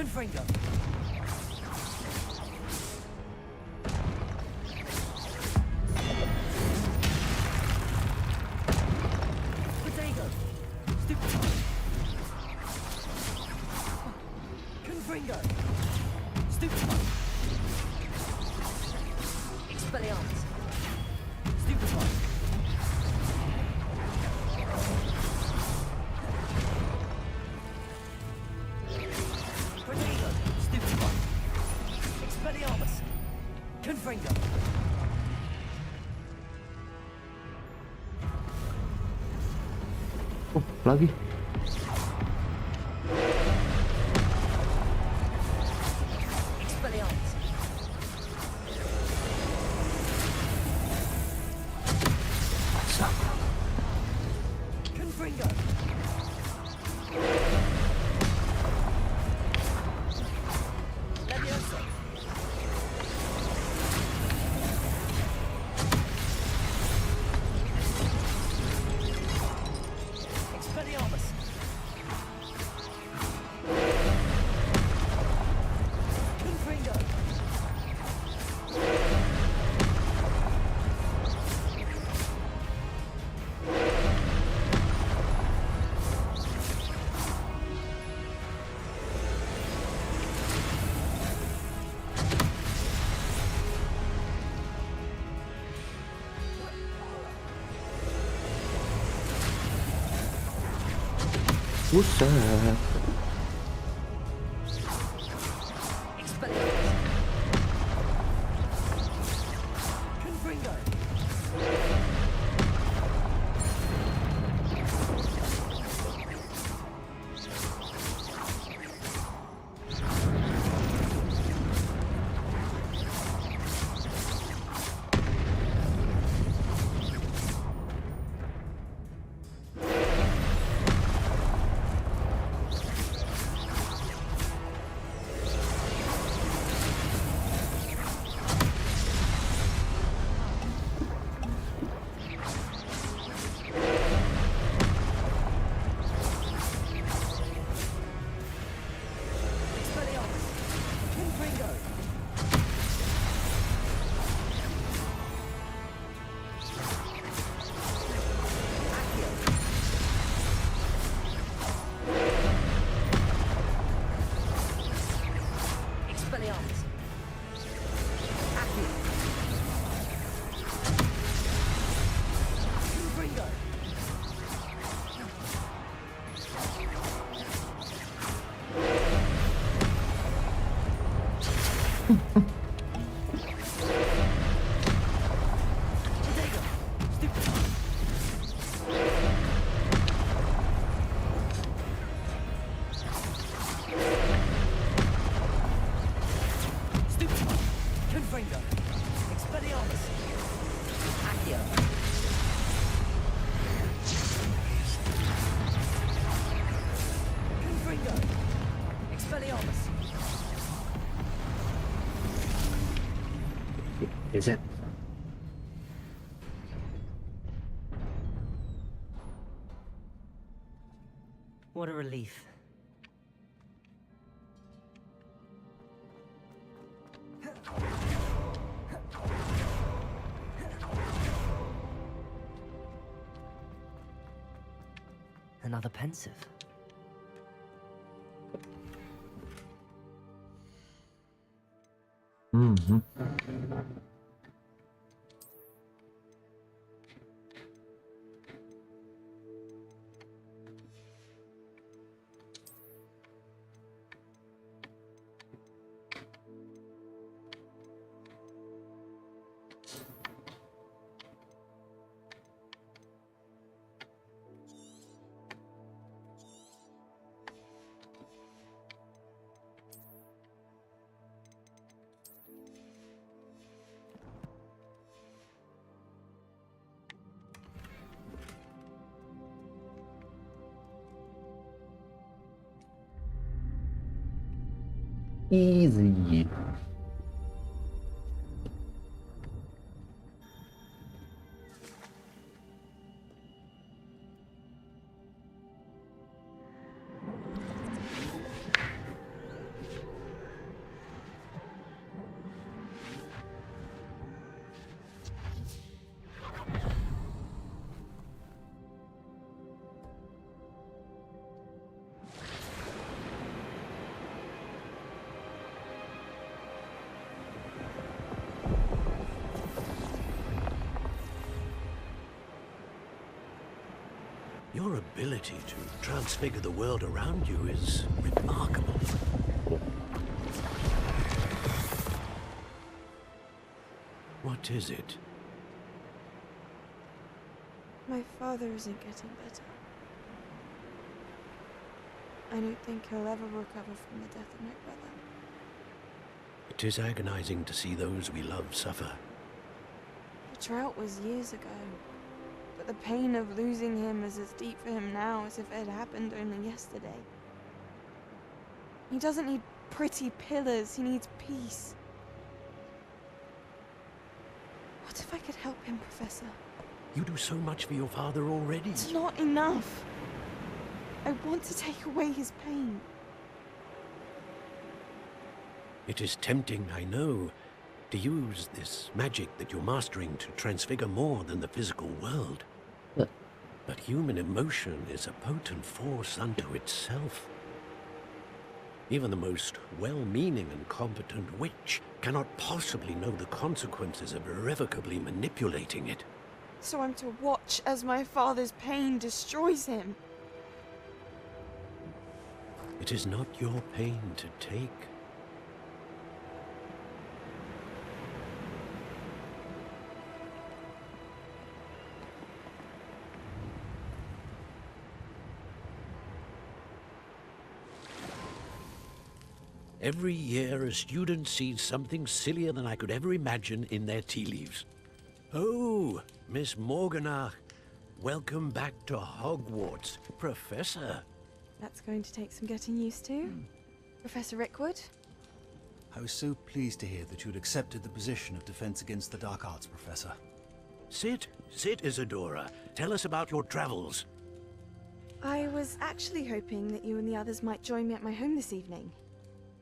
Confringo. Potato. Stupefy. Confringo. Stupefy. Expelliarmus. Stupefy. Potato. Stupefy. Expelliarmus. Confringo. Oh, lagi. Expelliarmus. Confringo. Levioso. Expelliarmus. Confringo. Buset. Expelliarmus. Confringo. Expelliarmus. Confringo. Accio. Expelliarmus. Accio. Confringo. Potato. Stupefy. Stupefy. Confringo. Expelliarmus. Accio. Confringo. Expelliarmus. Is it? What a relief. Another pensive. Mhm. Easy. Your ability to transfigure the world around you is remarkable. What is it? My father isn't getting better. I don't think he'll ever recover from the death of my brother. It is agonizing to see those we love suffer. The drought was years ago, but the pain of losing him is as deep for him now as if it had happened only yesterday. He doesn't need pretty pillars, he needs peace. What if I could help him, Professor? You do so much for your father already. It's not enough. I want to take away his pain. It is tempting, I know, to use this magic that you're mastering to transfigure more than the physical world. But human emotion is a potent force unto itself. Even the most well-meaning and competent witch cannot possibly know the consequences of irrevocably manipulating it. So I'm to watch as my father's pain destroys him. It is not your pain to take. Every year, a student sees something sillier than I could ever imagine in their tea leaves. Oh, Miss Morganach, welcome back to Hogwarts, Professor. That's going to take some getting used to. Professor Rickwood? I was so pleased to hear that you'd accepted the position of Defense Against the Dark Arts, Professor. Sit, Isadora. Tell us about your travels. I was actually hoping that you and the others might join me at my home this evening.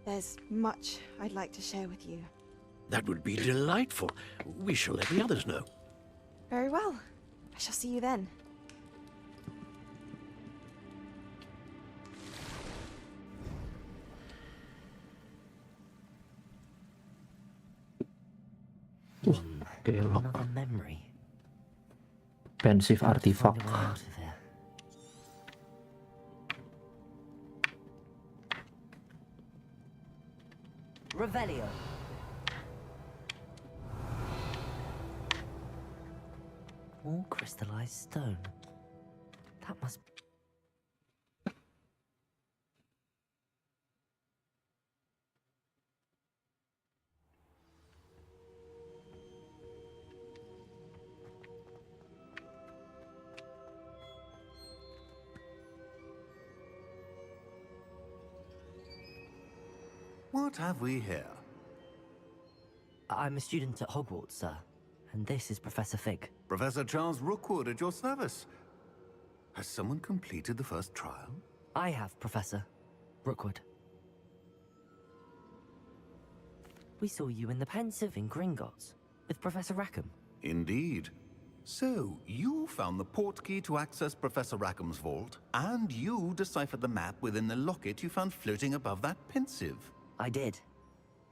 There's much I'd like to share with you. That would be delightful. We shall let the others know. Very well. I shall see you then. Another memory. Pensive artifact. Find a way out of here. Revelio. More crystallized stone. That must... What have we here? I'm a student at Hogwarts, sir. And this is Professor Fig. Professor Charles Rookwood at your service. Has someone completed the first trial? I have, Professor Rookwood. We saw you in the Pensive in Gringotts with Professor Rackham. Indeed. So, you found the portkey to access Professor Rackham's vault, and you deciphered the map within the locket you found floating above that Pensive. I did.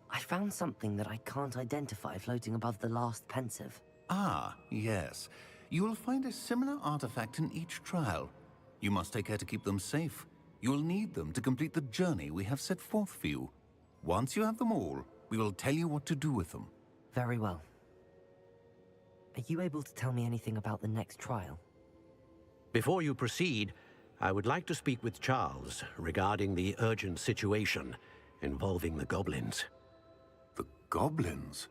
I found something that I can't identify floating above the last Pensive. Ah, yes. You will find a similar artifact in each trial. You must take care to keep them safe. You will need them to complete the journey we have set forth for you. Once you have them all, we will tell you what to do with them. Very well. Are you able to tell me anything about the next trial? Before you proceed, I would like to speak with Charles regarding the urgent situation involving the goblins. The goblins?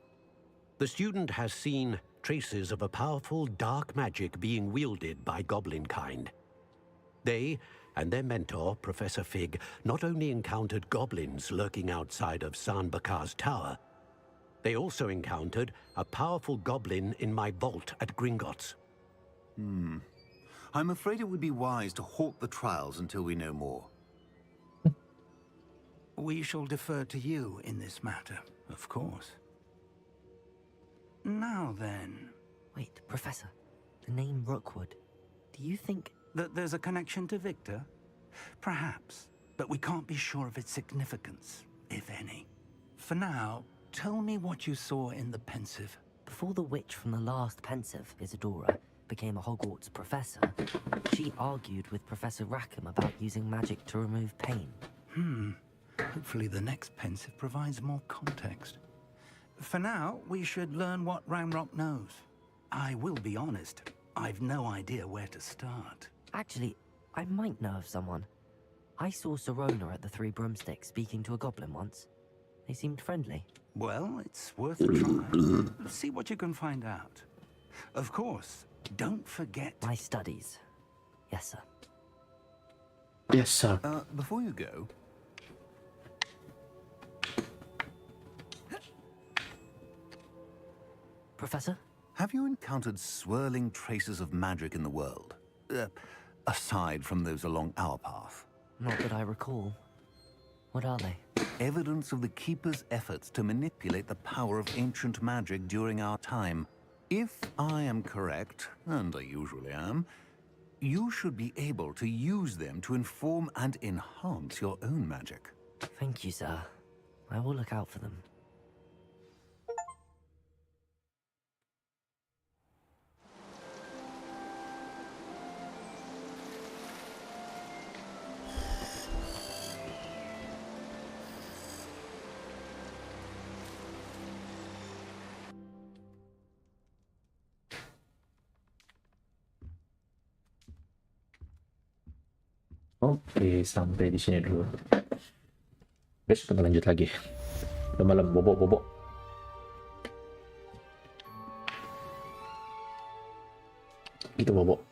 The student has seen traces of a powerful dark magic being wielded by goblin kind. They and their mentor, Professor Fig, not only encountered goblins lurking outside of Sanbakar's tower, they also encountered a powerful goblin in my vault at Gringotts. I'm afraid it would be wise to halt the trials until we know more. We shall defer to you in this matter, of course. Now then... Wait, Professor. The name Rookwood. Do you think... that there's a connection to Victor? Perhaps, but we can't be sure of its significance, if any. For now, tell me what you saw in the Pensive. Before the witch from the last Pensive, Isadora, became a Hogwarts professor, she argued with Professor Rackham about using magic to remove pain. Hopefully the next pensive provides more context. For now, we should learn what Ranrock knows. I will be honest, I've no idea where to start. Actually, I might know of someone. I saw Serona at the Three Broomsticks speaking to a goblin once. They seemed friendly. Well, it's worth a try. See what you can find out. Of course, don't forget... My studies. Yes, sir. Yes, sir. Before you go... Professor? Have you encountered swirling traces of magic in the world? Aside from those along our path? Not that I recall. What are they? Evidence of the Keeper's efforts to manipulate the power of ancient magic during our time. If I am correct, and I usually am, you should be able to use them to inform and enhance your own magic. Thank you, sir. I will look out for them. Oke, sampai di sini dulu. Besok kita lanjut lagi. Udah malam, bobo. Gitu, bobo.